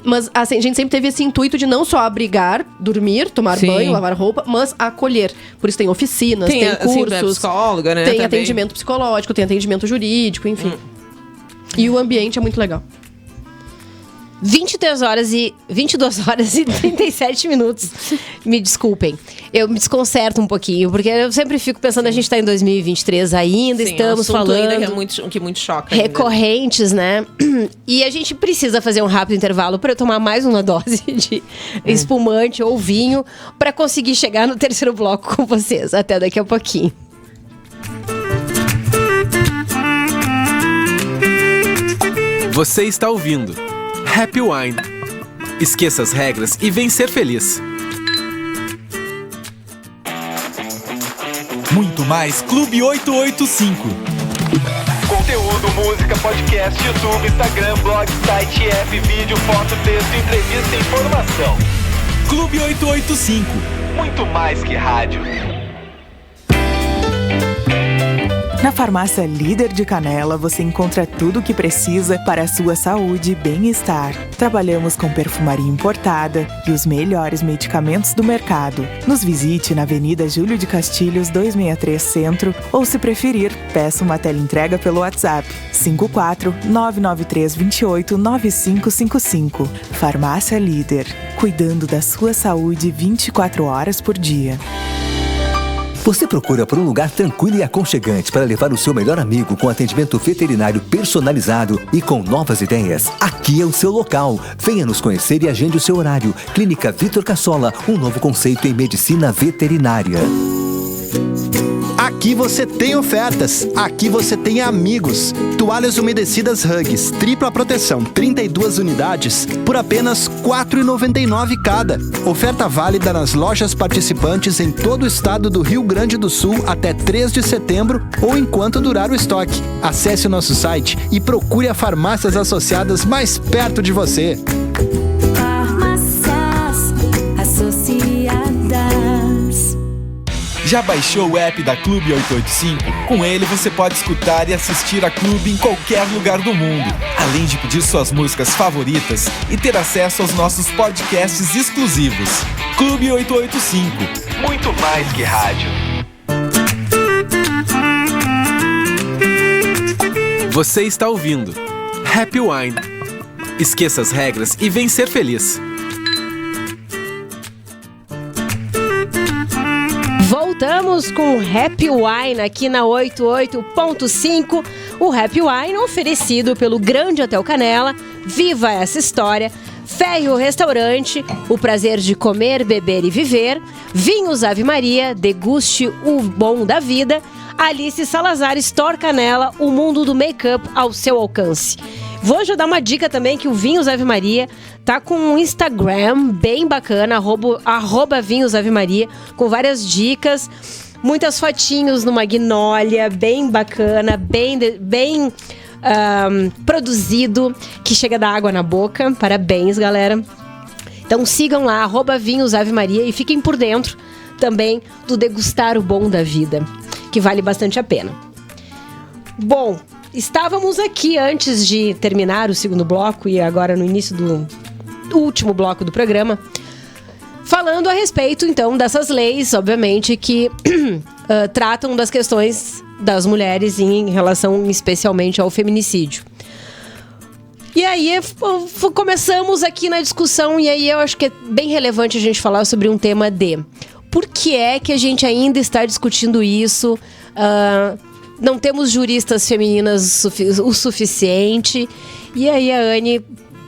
Mas assim, a gente sempre teve esse intuito de não só abrigar, dormir, tomar banho, lavar roupa, mas acolher. Por isso tem oficinas, tem cursos, assim, psicóloga, né, tem também. Atendimento psicológico, tem atendimento jurídico, enfim. E o ambiente é muito legal. 22 horas e 37 minutos. Me desculpem. Eu me desconcerto um pouquinho, porque eu sempre fico pensando, a gente tá em 2023 ainda, Sim, estamos um falando... ainda que muito choca. Recorrentes, né? E a gente precisa fazer um rápido intervalo para eu tomar mais uma dose de espumante ou vinho para conseguir chegar no terceiro bloco com vocês. Até daqui a pouquinho. Você está ouvindo Happy Wine. Esqueça as regras e vem ser feliz. Muito mais Clube 885. Conteúdo, música, podcast, YouTube, Instagram, blog, site, app, vídeo, foto, texto, entrevista e informação. Clube 885. Muito mais que rádio. Na Farmácia Líder de Canela, você encontra tudo o que precisa para a sua saúde e bem-estar. Trabalhamos com perfumaria importada e os melhores medicamentos do mercado. Nos visite na Avenida Júlio de Castilhos, 263 Centro, ou se preferir, peça uma teleentrega pelo WhatsApp 54-99328-9555. Farmácia Líder, cuidando da sua saúde 24 horas por dia. Você procura por um lugar tranquilo e aconchegante para levar o seu melhor amigo com atendimento veterinário personalizado e com novas ideias? Aqui é o seu local. Venha nos conhecer e agende o seu horário. Clínica Vitor Cassola, um novo conceito em medicina veterinária. Aqui você tem ofertas, aqui você tem amigos. Toalhas umedecidas Huggies, tripla proteção, 32 unidades, por apenas R$ 4,99 cada. Oferta válida nas lojas participantes em todo o estado do Rio Grande do Sul até 3 de setembro ou enquanto durar o estoque. Acesse o nosso site e procure as farmácias associadas mais perto de você. Farmácias associadas. Já baixou o app da Clube 885? Com ele você pode escutar e assistir a Clube em qualquer lugar do mundo, além de pedir suas músicas favoritas e ter acesso aos nossos podcasts exclusivos. Clube 885. Muito mais que rádio. Você está ouvindo Happy Wine. Esqueça as regras e vem ser feliz. Voltamos com o Happy Wine aqui na 88.5. O Happy Wine oferecido pelo Grande Hotel Canela. Viva essa história! Ferro Restaurante, o prazer de comer, beber e viver. Vinhos Ave Maria, deguste o bom da vida. Alice Salazar, Store Canela, o mundo do make-up ao seu alcance. Vou já dar uma dica também que o Vinhos Ave Maria tá com um Instagram bem bacana, arroba Vinhos Ave Maria, com várias dicas, muitas fotinhos no Magnólia, bem bacana, bem produzido, que chega da água na boca. Parabéns, galera. Então sigam lá, arroba Vinhos Ave Maria, e fiquem por dentro também do degustar o bom da vida, que vale bastante a pena. Bom, estávamos aqui antes de terminar o segundo bloco e agora no início do último bloco do programa, falando a respeito, então, dessas leis, obviamente, que tratam das questões das mulheres em relação especialmente ao feminicídio. E aí começamos aqui na discussão, e aí eu acho que é bem relevante a gente falar sobre um tema de por que é que a gente ainda está discutindo isso. Não temos juristas femininas o suficiente. E aí a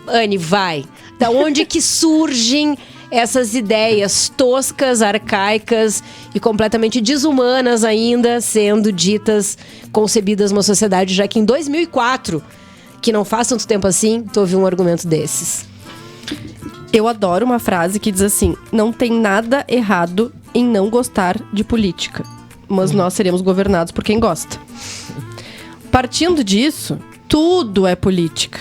Anne, vai. Da onde que surgem essas ideias toscas, arcaicas e completamente desumanas ainda sendo ditas, concebidas numa sociedade, já que em 2004, que não faz tanto tempo assim, tu ouviu um argumento desses? Eu adoro uma frase que diz assim: não tem nada errado em não gostar de política, mas nós seremos governados por quem gosta. Partindo disso, tudo é política.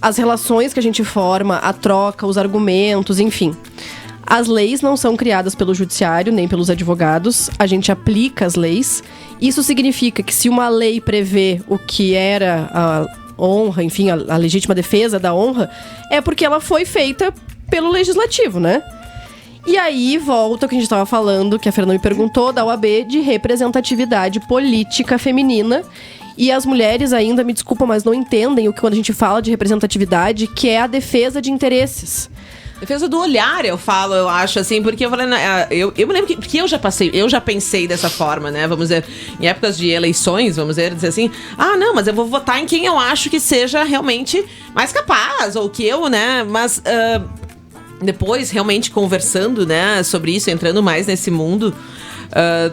As relações que a gente forma, a troca, os argumentos, enfim. As leis não são criadas pelo judiciário, nem pelos advogados. A gente aplica as leis. Isso significa que se uma lei prevê o que era a honra, enfim, a legítima defesa da honra, é porque ela foi feita pelo legislativo, né? E aí volta o que a gente estava falando, que a Fernanda me perguntou, da OAB, de representatividade política feminina. E as mulheres ainda, me desculpa, mas não entendem o que quando a gente fala de representatividade, que é a defesa de interesses. Defesa do olhar, eu acho, assim, porque eu falei, eu me lembro que eu já pensei dessa forma, né? Vamos dizer, em épocas de eleições, vamos dizer assim, não, mas eu vou votar em quem eu acho que seja realmente mais capaz, ou que eu, né? Mas depois, realmente conversando, né, sobre isso, entrando mais nesse mundo,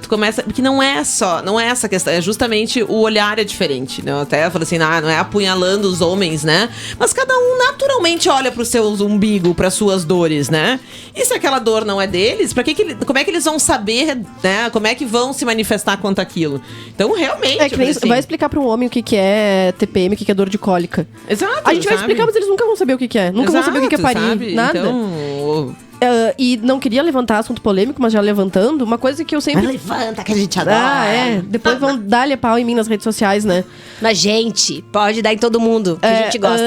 tu começa... Porque não é essa questão, é justamente o olhar é diferente, né? Eu até falei assim, não é apunhalando os homens, né? Mas cada um naturalmente olha pro seu umbigo, pras suas dores, né? E se aquela dor não é deles, como é que eles vão saber, né? Como é que vão se manifestar quanto aquilo? Então, realmente... que nem assim, vai explicar pra um homem o que é TPM, o que é dor de cólica. Exato, a gente vai explicar, mas eles nunca vão saber o que é. Nunca vão saber o que é parir, sabe? nada. Então... e não queria levantar assunto polêmico, mas já levantando, uma coisa que eu sempre... Mas levanta, que a gente adora. Depois vão dar-lhe pau em mim nas redes sociais, né? Na gente, pode dar em todo mundo, que a gente gosta.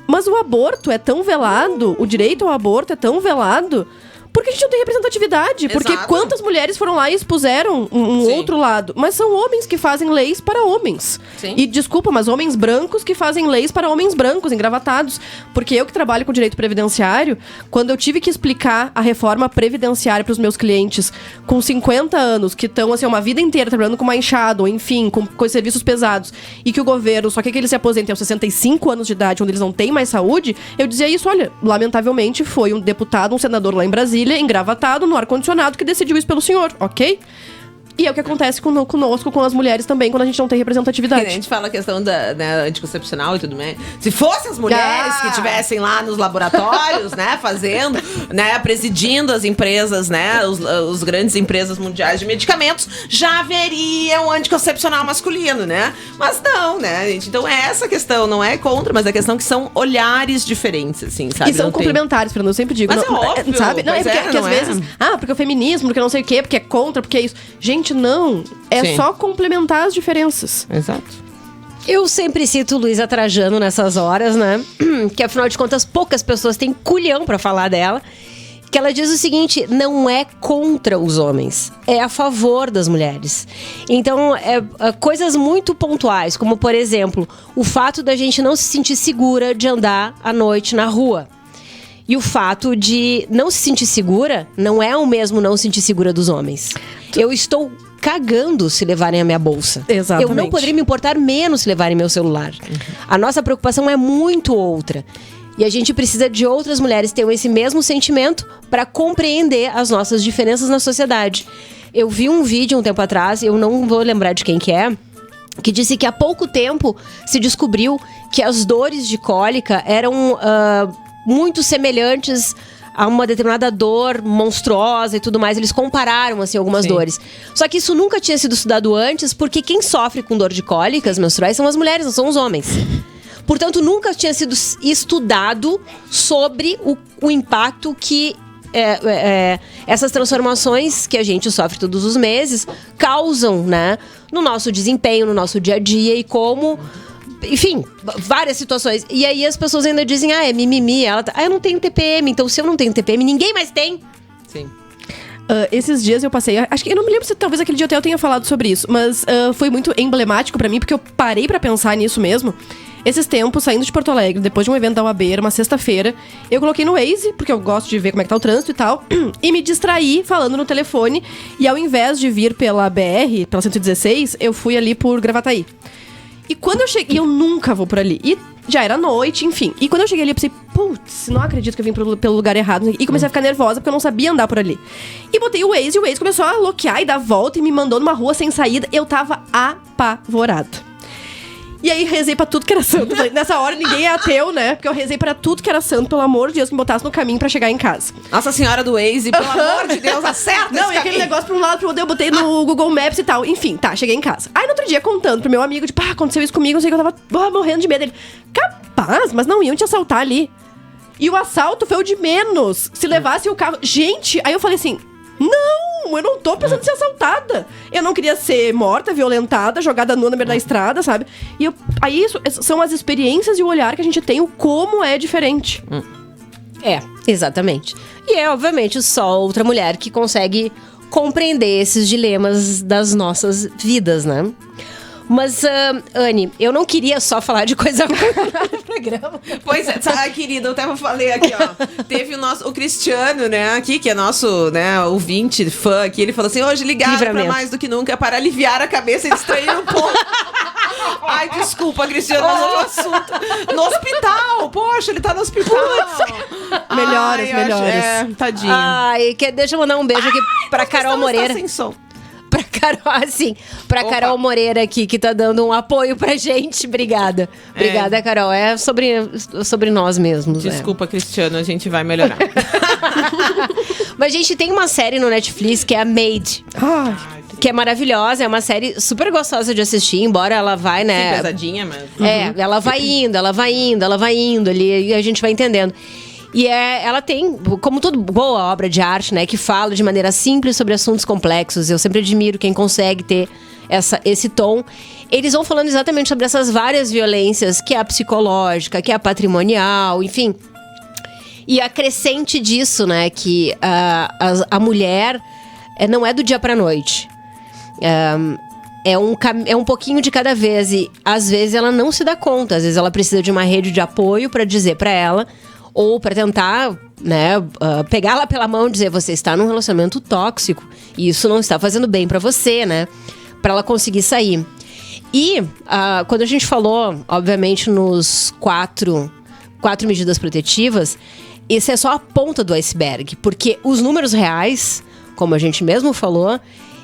Mas o aborto é tão velado, o direito ao aborto é tão velado... Porque a gente não tem representatividade. Exato. Porque quantas mulheres foram lá e expuseram um outro lado? Mas são homens que fazem leis para homens. Sim. E desculpa, mas homens brancos que fazem leis para homens brancos, engravatados. Porque eu que trabalho com direito previdenciário, quando eu tive que explicar a reforma previdenciária para os meus clientes com 50 anos, que estão assim, uma vida inteira trabalhando com uma enxada, ou enfim, com serviços pesados, e que o governo só quer que eles se aposentem aos 65 anos de idade, onde eles não têm mais saúde, eu dizia isso, olha, lamentavelmente foi um deputado, um senador lá em Brasília, engravatado no ar-condicionado, que decidiu isso pelo senhor, ok? E é o que acontece conosco, com as mulheres também, quando a gente não tem representatividade. A gente fala a questão da anticoncepcional e tudo mais. Se fossem as mulheres que estivessem lá nos laboratórios, né, fazendo, né, presidindo as empresas, né, os grandes empresas mundiais de medicamentos, já haveria um anticoncepcional masculino, né? Mas não, né, gente? Então é essa questão, não é contra, mas a questão que são olhares diferentes, assim, sabe? E são complementares, Fernanda, eu sempre digo. Mas não, é óbvio, sabe? Não, porque às vezes, porque o feminismo, porque não sei o quê, porque é contra, porque é isso. Gente, não. É só complementar as diferenças. Exato. Eu sempre cito Luísa Trajano nessas horas, né? Que afinal de contas, poucas pessoas têm culhão pra falar dela. Que ela diz o seguinte: não é contra os homens, é a favor das mulheres. Então, coisas muito pontuais, como por exemplo, o fato da gente não se sentir segura de andar à noite na rua. E o fato de não se sentir segura não é o mesmo não se sentir segura dos homens. Eu estou cagando se levarem a minha bolsa. Exatamente. Eu não poderia me importar menos se levarem meu celular. A nossa preocupação é muito outra. E a gente precisa de outras mulheres que tenham esse mesmo sentimento para compreender as nossas diferenças na sociedade. Eu vi um vídeo um tempo atrás, eu não vou lembrar de quem que é, que disse que há pouco tempo se descobriu que as dores de cólica eram muito semelhantes a uma determinada dor monstruosa e tudo mais. Eles compararam, assim, algumas dores. Só que isso nunca tinha sido estudado antes, porque quem sofre com dor de cólicas menstruais são as mulheres, não são os homens. Portanto, nunca tinha sido estudado sobre o impacto que essas transformações que a gente sofre todos os meses causam, né, no nosso desempenho, no nosso dia a dia e como... Enfim, várias situações. E aí as pessoas ainda dizem, é mimimi. Eu não tenho TPM, então se eu não tenho TPM, ninguém mais tem. Sim. Esses dias eu passei... Acho que eu não me lembro se talvez aquele dia eu tenha falado sobre isso. Mas foi muito emblemático pra mim, porque eu parei pra pensar nisso mesmo. Esses tempos, saindo de Porto Alegre, depois de um evento da UAB, era uma sexta-feira, eu coloquei no Waze, porque eu gosto de ver como é que tá o trânsito e tal, e me distraí falando no telefone. E ao invés de vir pela BR, pela 116, eu fui ali por Gravataí. E quando eu cheguei, eu nunca vou por ali. E já era noite, enfim. E quando eu cheguei ali, eu pensei, putz, não acredito que eu vim pelo lugar errado. E comecei a ficar nervosa, porque eu não sabia andar por ali. E botei o Waze, e o Waze começou a loquear e dar volta e me mandou numa rua sem saída. Eu tava apavorada. E aí rezei pra tudo que era santo. Nessa hora ninguém é ateu, né? Porque eu rezei pra tudo que era santo, pelo amor de Deus, que me botasse no caminho pra chegar em casa. Nossa Senhora do Waze, pelo amor de Deus, acerta. Não, e aquele negócio pra um lado, pro outro, eu botei no Google Maps e tal. Enfim, tá, cheguei em casa. Aí no outro dia, contando pro meu amigo, tipo, aconteceu isso comigo, não sei que eu tava morrendo de medo. Ele, capaz, mas não iam te assaltar ali. E o assalto foi o de menos. Se levasse o carro... Gente, aí eu falei assim, não, eu não tô pensando em ser assaltada. Eu não queria ser morta, violentada, jogada nua no meio da estrada, sabe? E aí isso são as experiências e o olhar que a gente tem, o como é diferente. Exatamente. E é, obviamente, só outra mulher que consegue compreender esses dilemas das nossas vidas, né? Mas, Anne, eu não queria só falar de coisa ruim no programa. Pois é, querida, eu até falei aqui, ó. Teve o Cristiano, né, aqui, que é nosso, né, ouvinte, fã aqui. Ele falou assim, hoje ligaram pra mais do que nunca para aliviar a cabeça e distrair um pouco. Ai, desculpa, Cristiano, mas hoje o assunto... No hospital, poxa, ele tá no hospital. Melhores. Tadinho. Ai, deixa eu mandar um beijo aqui pra Carol Moreira. Sem som. Pra Carol Moreira aqui, que tá dando um apoio pra gente. Obrigada. Obrigada, Carol. É sobre nós mesmos. Desculpa, Cristiano, a gente vai melhorar. Mas a gente tem uma série no Netflix que é a Made. Que é maravilhosa, é uma série super gostosa de assistir, embora ela vai, né? Sim, pesadinha, mas... Ela vai indo ali, e a gente vai entendendo. E ela tem, como toda boa obra de arte, né, que fala de maneira simples sobre assuntos complexos. Eu sempre admiro quem consegue ter esse tom. Eles vão falando exatamente sobre essas várias violências, que é a psicológica, que é a patrimonial, enfim. E a crescente disso, né, que a mulher não é do dia pra noite. É um pouquinho de cada vez. E às vezes ela não se dá conta. Às vezes ela precisa de uma rede de apoio pra dizer pra ela, ou pra tentar, né, pegar ela pela mão e dizer, você está num relacionamento tóxico e isso não está fazendo bem pra você, né? Pra ela conseguir sair. E quando a gente falou, obviamente, nos quatro medidas protetivas, esse é só a ponta do iceberg, porque os números reais, como a gente mesmo falou,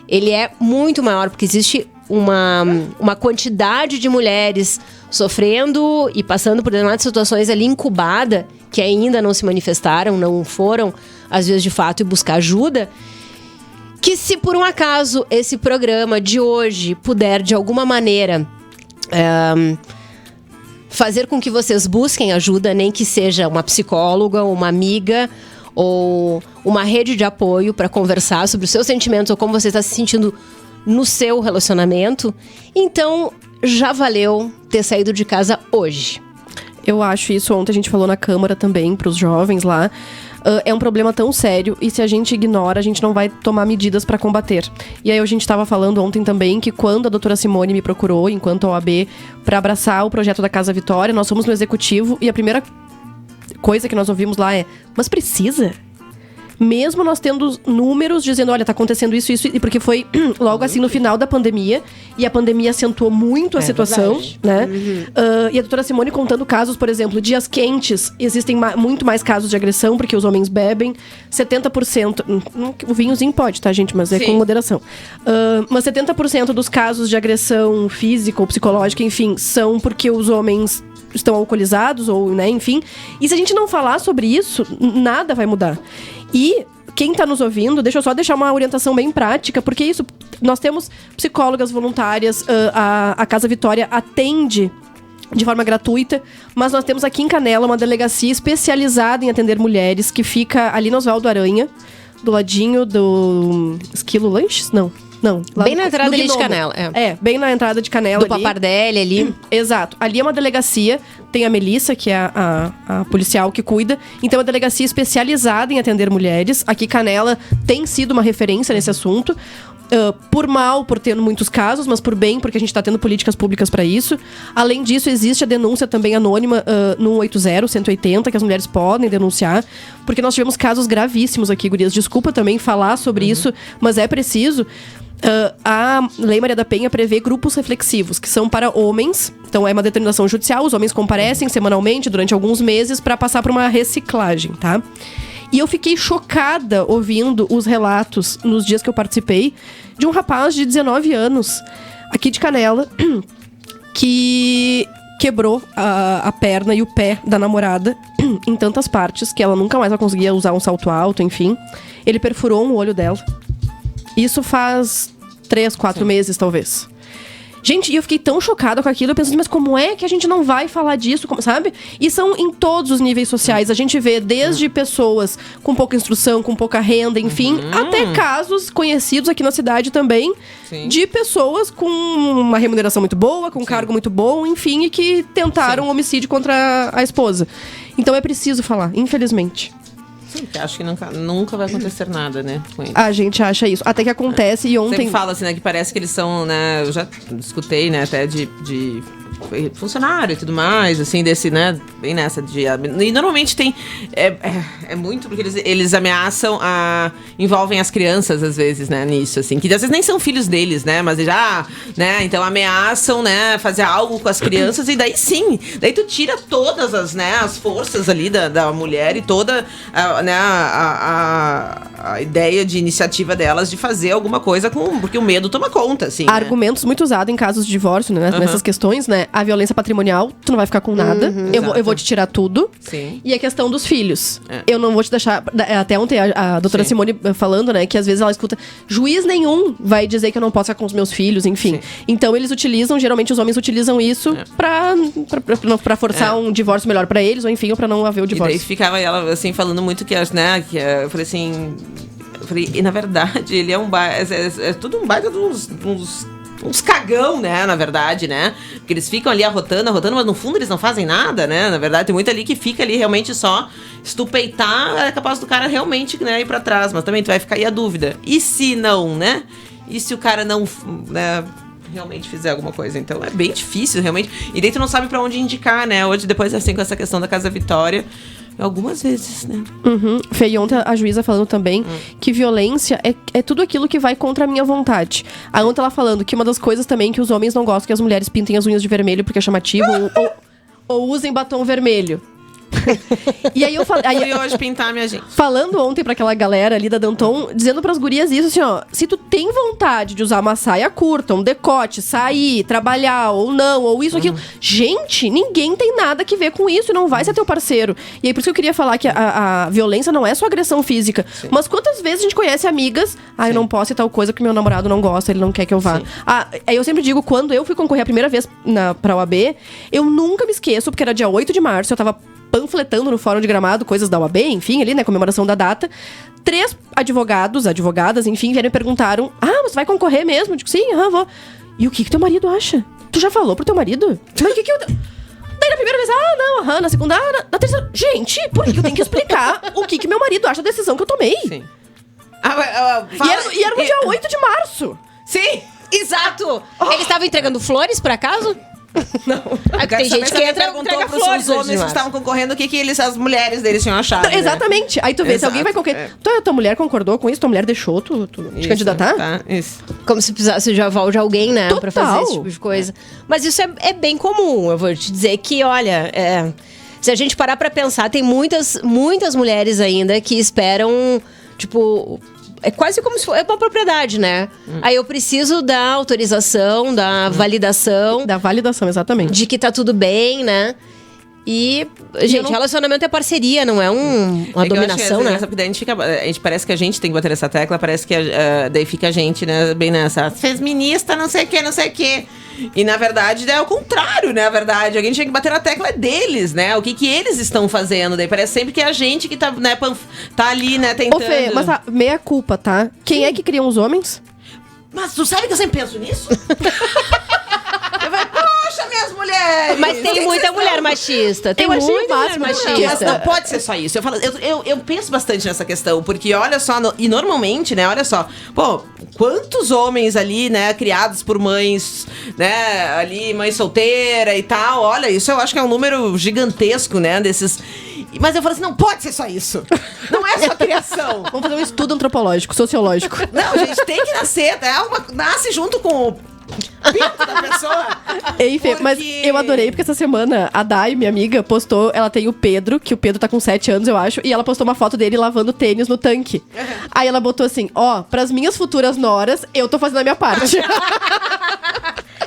ele é muito maior, porque existe uma quantidade de mulheres sofrendo e passando por determinadas situações ali incubada, que ainda não se manifestaram, não foram, às vezes, de fato, e buscar ajuda, que se por um acaso esse programa de hoje puder, de alguma maneira, fazer com que vocês busquem ajuda, nem que seja uma psicóloga, uma amiga ou uma rede de apoio para conversar sobre os seus sentimentos ou como você está se sentindo no seu relacionamento, então já valeu ter saído de casa hoje. Eu acho isso, ontem a gente falou na Câmara também, para os jovens lá. É um problema tão sério e se a gente ignora, a gente não vai tomar medidas para combater. E aí a gente estava falando ontem também que quando a doutora Simone me procurou, enquanto OAB, para abraçar o projeto da Casa Vitória, nós fomos no executivo e a primeira coisa que nós ouvimos lá é, mas precisa? Mesmo nós tendo números dizendo, olha, tá acontecendo isso, e porque foi logo assim no final da pandemia, e a pandemia acentuou muito a situação, né? E a doutora Simone contando casos, por exemplo, dias quentes, existem muito mais casos de agressão, porque os homens bebem, 70%, o vinhozinho pode, tá, gente? Mas é com moderação. Mas 70% dos casos de agressão física ou psicológica, enfim, são porque os homens estão alcoolizados, ou, né, enfim. E se a gente não falar sobre isso, nada vai mudar. E quem tá nos ouvindo, deixa eu só deixar uma orientação bem prática, porque isso, nós temos psicólogas voluntárias, a Casa Vitória atende de forma gratuita, mas nós temos aqui em Canela uma delegacia especializada em atender mulheres, que fica ali no Oswaldo Aranha, do ladinho do Esquilo Lanches? Não. Bem na entrada ali de Canela. Bem na entrada de Canela. Do Papardelli ali. Exato. Ali é uma delegacia, tem a Melissa, que é a policial que cuida. Então é uma delegacia especializada em atender mulheres. Aqui Canela tem sido uma referência nesse assunto. Por mal, por ter muitos casos, mas por bem, porque a gente está tendo políticas públicas para isso. Além disso, existe a denúncia também anônima no 180, 180, que as mulheres podem denunciar, porque nós tivemos casos gravíssimos aqui, gurias. Desculpa também falar sobre isso, mas é preciso. A Lei Maria da Penha prevê grupos reflexivos, que são para homens. Então é uma determinação judicial, os homens comparecem semanalmente durante alguns meses para passar por uma reciclagem, tá? E eu fiquei chocada ouvindo os relatos nos dias que eu participei de um rapaz de 19 anos, aqui de Canela, que quebrou a perna e o pé da namorada em tantas partes que ela nunca mais vai conseguir usar um salto alto, enfim. Ele perfurou um olho dela. Isso faz 3, 4 meses, talvez. Gente, e eu fiquei tão chocada com aquilo, eu pensando, mas como é que a gente não vai falar disso, sabe? E são em todos os níveis sociais. A gente vê desde pessoas com pouca instrução, com pouca renda, enfim, até casos conhecidos aqui na cidade também, de pessoas com uma remuneração muito boa, com um cargo muito bom, enfim, e que tentaram homicídio contra a esposa. Então é preciso falar, infelizmente. Sim, porque acho que nunca vai acontecer nada, né, com eles. A gente acha isso. Até que acontece e ontem... Sempre fala assim, né, que parece que eles são, né, eu já escutei, né, até de funcionário e tudo mais, assim, desse, né, bem nessa de... E normalmente tem... É muito porque eles ameaçam envolvem as crianças, às vezes, né, nisso, assim, que às vezes nem são filhos deles, né, mas já, né, então ameaçam, né, fazer algo com as crianças e daí sim, daí tu tira todas as forças ali da mulher e toda a ideia de iniciativa delas de fazer alguma coisa porque o medo toma conta, assim. Argumentos muito usados em casos de divórcio, né, nessas questões, né, a violência patrimonial, tu não vai ficar com nada, eu vou te tirar tudo. Sim. E a questão dos filhos. Eu não vou te deixar... Até ontem a doutora Simone falando, né, que às vezes ela escuta, juiz nenhum vai dizer que eu não posso ficar com os meus filhos, enfim. Sim. Então eles utilizam, geralmente os homens utilizam isso pra forçar um divórcio melhor pra eles, ou enfim, ou pra não haver o divórcio. E daí ficava ela, assim, falando muito que, né, eu falei assim... e na verdade, ele é é tudo um baita de uns cagão, né, na verdade, né? Porque eles ficam ali arrotando, mas no fundo eles não fazem nada, né? Na verdade, tem muito ali que fica ali realmente só estupeitar, é capaz do cara realmente, né, ir pra trás. Mas também tu vai ficar aí a dúvida. E se não, né? E se o cara não, né, realmente fizer alguma coisa? Então é bem difícil, realmente. E daí tu não sabe pra onde indicar, né? Hoje, depois, assim, com essa questão da Casa Vitória... Algumas vezes, né? Fê, e ontem a juíza falando também que violência é tudo aquilo que vai contra a minha vontade. A ontem ela falando que uma das coisas também que os homens não gostam que as mulheres pintem as unhas de vermelho porque é chamativo ou usem batom vermelho. E aí eu falei... E hoje pintar, minha gente. Falando ontem pra aquela galera ali da Danton, dizendo pras gurias isso, assim, ó... Se tu tem vontade de usar uma saia curta, um decote, sair, trabalhar, ou não, ou isso, aquilo... Gente, ninguém tem nada que ver com isso e não vai ser teu parceiro. E aí por isso que eu queria falar que a violência não é só agressão física. Sim. Mas quantas vezes a gente conhece amigas... eu não posso ir tal coisa que meu namorado não gosta, ele não quer que eu vá. Aí eu sempre digo, quando eu fui concorrer a primeira vez pra OAB, eu nunca me esqueço, porque era dia 8 de março, eu tava... panfletando no Fórum de Gramado, coisas da OAB, enfim, ali, né, comemoração da data. 3 advogadas, enfim, vieram e perguntaram, você vai concorrer mesmo? Eu digo, sim, vou. E o que teu marido acha? Tu já falou pro teu marido? Mas o que eu... Daí na primeira vez, não, na segunda, na terceira... Gente, por que eu tenho que explicar o que meu marido acha da decisão que eu tomei? Sim. E era no dia 8 de março. Sim, exato. Eles estavam entregando flores, por acaso? Não. Tem gente que perguntou pros homens que estavam concorrendo o que as mulheres deles tinham achado. Então, exatamente. Aí tu vê, se alguém vai concorrer. Tua mulher concordou com isso? Tua mulher deixou tu te candidatar? Tá, isso. Como se precisasse de aval de alguém, né? Total. Pra fazer esse tipo de coisa. Mas isso é bem comum. Eu vou te dizer que, olha, se a gente parar pra pensar, tem muitas mulheres ainda que esperam, tipo... É quase como se fosse uma propriedade, né? Aí eu preciso da autorização, da validação. Da validação, exatamente. De que tá tudo bem, né? E, gente, relacionamento é parceria, não é uma dominação, né? Porque daí a gente parece que a gente tem que bater nessa tecla, parece que daí fica a gente, né, bem nessa feminista, não sei o quê. E na verdade é o contrário, né? Na verdade, a gente tem que bater na tecla deles, né? O que eles estão fazendo. Daí parece sempre que é a gente que tá, né, tá ali, né, tentando. Ô Fê, mas meia culpa, tá? Quem é que criam os homens? Mas tu sabe que eu sempre penso nisso? Poxa, minhas mulheres! Mas tem muita mulher machista. Tem muita mulher machista. Mas não pode ser só isso. Eu penso bastante nessa questão, porque olha só, e normalmente, né, olha só, quantos homens ali, né, criados por mães, né, ali, mãe solteira e tal, olha, isso eu acho que é um número gigantesco, né, desses... Mas eu falo assim, não pode ser só isso. Não é só criação. Vamos fazer um estudo antropológico, sociológico. Não, gente, tem que nascer, né, nasce junto com o pinto da pessoa. Ei, Fê, mas eu adorei, porque essa semana a Dai, minha amiga, postou, ela tem o Pedro, que o Pedro tá com 7 anos, eu acho, e ela postou uma foto dele lavando tênis no tanque. Aí ela botou assim, pras minhas futuras noras, eu tô fazendo a minha parte.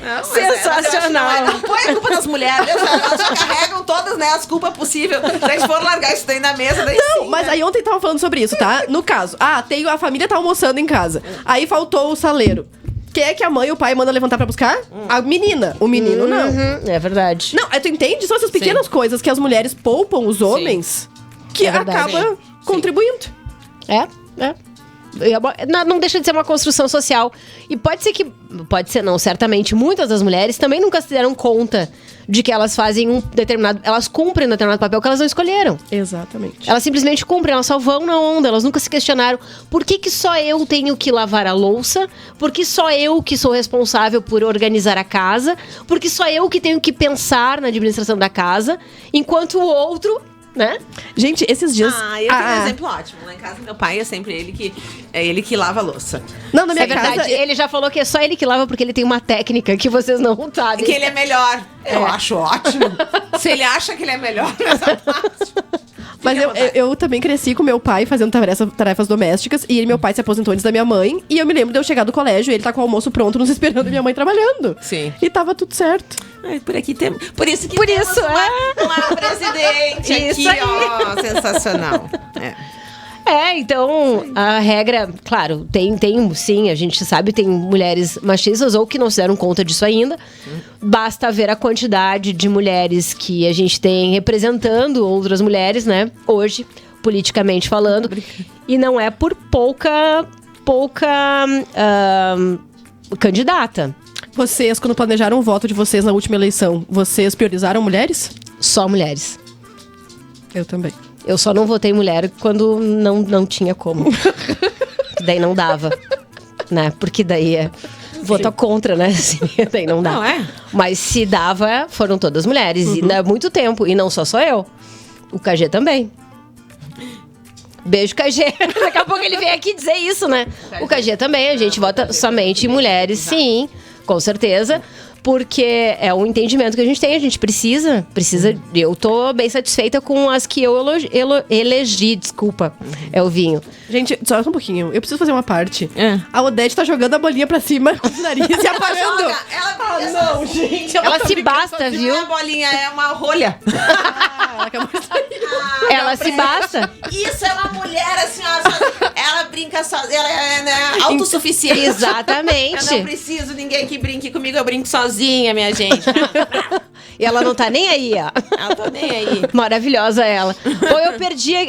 Não, sensacional. Não põe a culpa nas mulheres, elas só carregam todas, né, as culpas possíveis. Se a gente for largar isso daí na mesa, daí não, sim, mas né? Aí ontem tava falando sobre isso, tá? No caso, a família tá almoçando em casa. Aí faltou o saleiro. Quem é que a mãe e o pai mandam levantar pra buscar? A menina. O menino, não. É verdade. Não, tu entende? São essas pequenas coisas que as mulheres poupam os homens que acaba contribuindo. Não deixa de ser uma construção social. E pode ser não, certamente, muitas das mulheres também nunca se deram conta de que elas fazem elas cumprem um determinado papel que elas não escolheram. Exatamente. Elas simplesmente cumprem, elas só vão na onda, elas nunca se questionaram por que só eu tenho que lavar a louça, por que só eu que sou responsável por organizar a casa, por que só eu que tenho que pensar na administração da casa, enquanto o outro, né? Gente, esses dias... Eu tenho um exemplo ótimo. Lá em casa, meu pai é sempre ele que lava a louça. Não, na minha verdade, casa... ele já falou que é só ele que lava porque ele tem uma técnica que vocês não sabem. Que ele é melhor. Eu acho ótimo. Se ele acha que ele é melhor nessa parte... Mas eu também cresci com meu pai fazendo tarefas domésticas. E meu pai se aposentou antes da minha mãe. E eu me lembro de eu chegar do colégio e ele tá com o almoço pronto, nos esperando, e minha mãe trabalhando. Sim. E tava tudo certo. Por aqui temos... Por isso temos uma presidente isso aqui, aí. ó. Sensacional. Então, a regra, claro, tem sim, a gente sabe, tem mulheres machistas ou que não se deram conta disso ainda. Basta ver a quantidade de mulheres que a gente tem representando outras mulheres, né? Hoje, politicamente falando. E não é por pouca candidata. Vocês, quando planejaram o voto de vocês na última eleição, vocês priorizaram mulheres? Só mulheres. Eu também. Eu só não votei mulher quando não tinha como. Daí não dava, né? Porque daí voto contra, né? Assim, daí não dá. Não é? Mas se dava, foram todas mulheres. E há muito tempo. E não só eu. O KG também. Beijo, KG. Daqui a pouco ele vem aqui dizer isso, né? O KG também. A gente vota somente em mulheres, sim. Com certeza. Porque é um entendimento que a gente tem, a gente precisa. Eu tô bem satisfeita com as que eu elegi, desculpa. É o vinho. Gente, só um pouquinho, eu preciso fazer uma parte. A Odete tá jogando a bolinha pra cima com o nariz e apagando. Não, gente. Ela se basta, viu? Não é bolinha, é uma rolha. Ela se basta. Isso é uma mulher, assim, ela brinca sozinha, ela é, né, autossuficiente. Exatamente. Eu não preciso de ninguém que brinque comigo, eu brinco sozinha, minha gente. E ela não tá nem aí, ó. Ela tá nem aí. Maravilhosa ela. Ou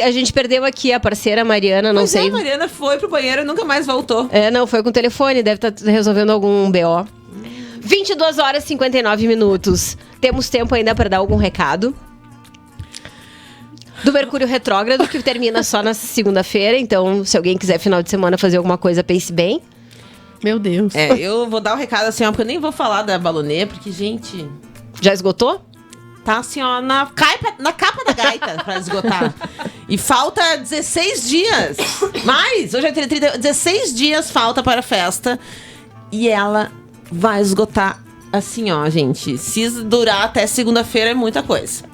a gente perdeu aqui a parceira Mariana, não sei. A Mariana foi pro banheiro e nunca mais voltou. Não, foi com o telefone, deve estar resolvendo algum BO. 22 horas e 59 minutos. Temos tempo ainda para dar algum recado. Do Mercúrio Retrógrado, que termina só na segunda-feira. Então, se alguém quiser final de semana fazer alguma coisa, pense bem. Meu Deus. Eu vou dar o recado assim, ó, porque eu nem vou falar da Balonê, porque, gente... Já esgotou? Tá assim, ó, na capa da gaita pra esgotar. E falta 16 dias. Mais, hoje é 16 dias falta para a festa. E ela vai esgotar assim, ó, gente. Se durar até segunda-feira é muita coisa.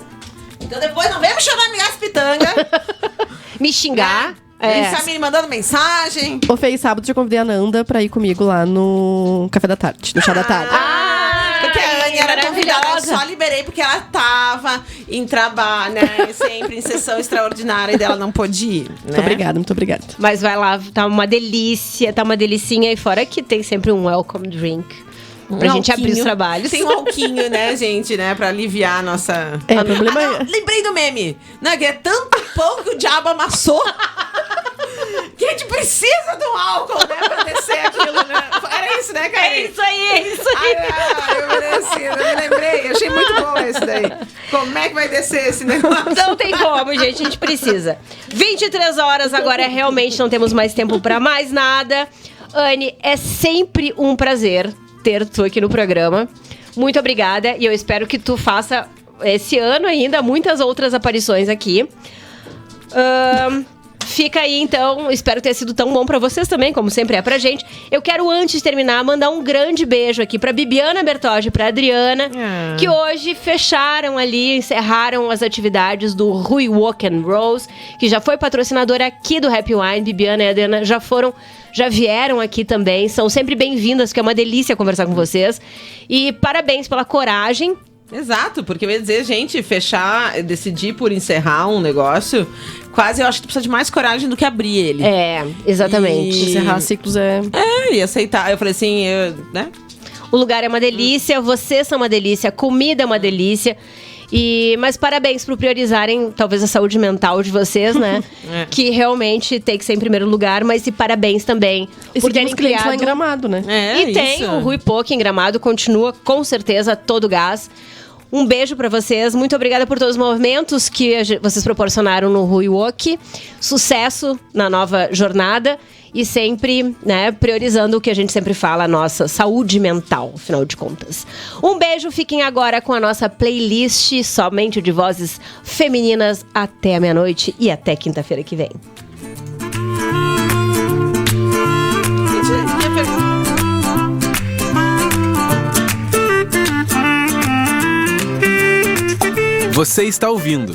Então depois não vem me chamar minhas pitanga. Me xingar. Tá me mandando mensagem. Ô, Fê, sábado eu convidei a Nanda pra ir comigo lá no café da tarde, no chá da tarde. Porque a Anne era convidada, eu só liberei porque ela tava em trabalho, né? Sempre em sessão extraordinária e dela não pôde ir, né? Muito obrigada. Mas vai lá, tá uma delícia, tá uma delicinha. E fora que tem sempre um welcome drink. Pra gente abrir os trabalhos. Tem um alquinho, né, gente, né? Pra aliviar a nossa... O problema lembrei do meme. Não, que é tanto pão que o diabo amassou. Que a gente precisa de um álcool, né? Pra descer aquilo, né? Era isso, né, Karine? É isso aí. Eu mereci, eu me lembrei. Achei muito bom esse daí. Como é que vai descer esse negócio? Não tem como, gente. A gente precisa. 23 horas, agora realmente não temos mais tempo pra mais nada. Anne, é sempre um prazer ter tu aqui no programa. Muito obrigada. E eu espero que tu faça esse ano ainda muitas outras aparições aqui. Fica aí, então. Espero ter sido tão bom pra vocês também, como sempre é pra gente. Eu quero, antes de terminar, mandar um grande beijo aqui pra Bibiana Bertoggi e pra Adriana, que hoje fecharam ali, encerraram as atividades do Rui Walk and Rose, que já foi patrocinadora aqui do Happy Wine. Bibiana e Adriana já vieram aqui também. São sempre bem-vindas, que é uma delícia conversar com vocês. E parabéns pela coragem. Exato, porque eu ia dizer, gente, decidir por encerrar um negócio, quase eu acho que tu precisa de mais coragem do que abrir ele. Exatamente. Encerrar ciclos e aceitar. Eu falei assim, né? O lugar é uma delícia, vocês são uma delícia, a comida é uma delícia. Mas parabéns por priorizarem, talvez, a saúde mental de vocês, né? Que realmente tem que ser em primeiro lugar, mas e parabéns também por terem clientes lá em criado... Gramado, né? E tem o Rui Poc em Gramado, continua com certeza todo gás. Um beijo pra vocês, muito obrigada por todos os movimentos que vocês proporcionaram no Rui Wok. Sucesso na nova jornada e sempre, né, priorizando o que a gente sempre fala, a nossa saúde mental, afinal de contas. Um beijo, fiquem agora com a nossa playlist somente de vozes femininas até a meia-noite e até quinta-feira que vem. Você está ouvindo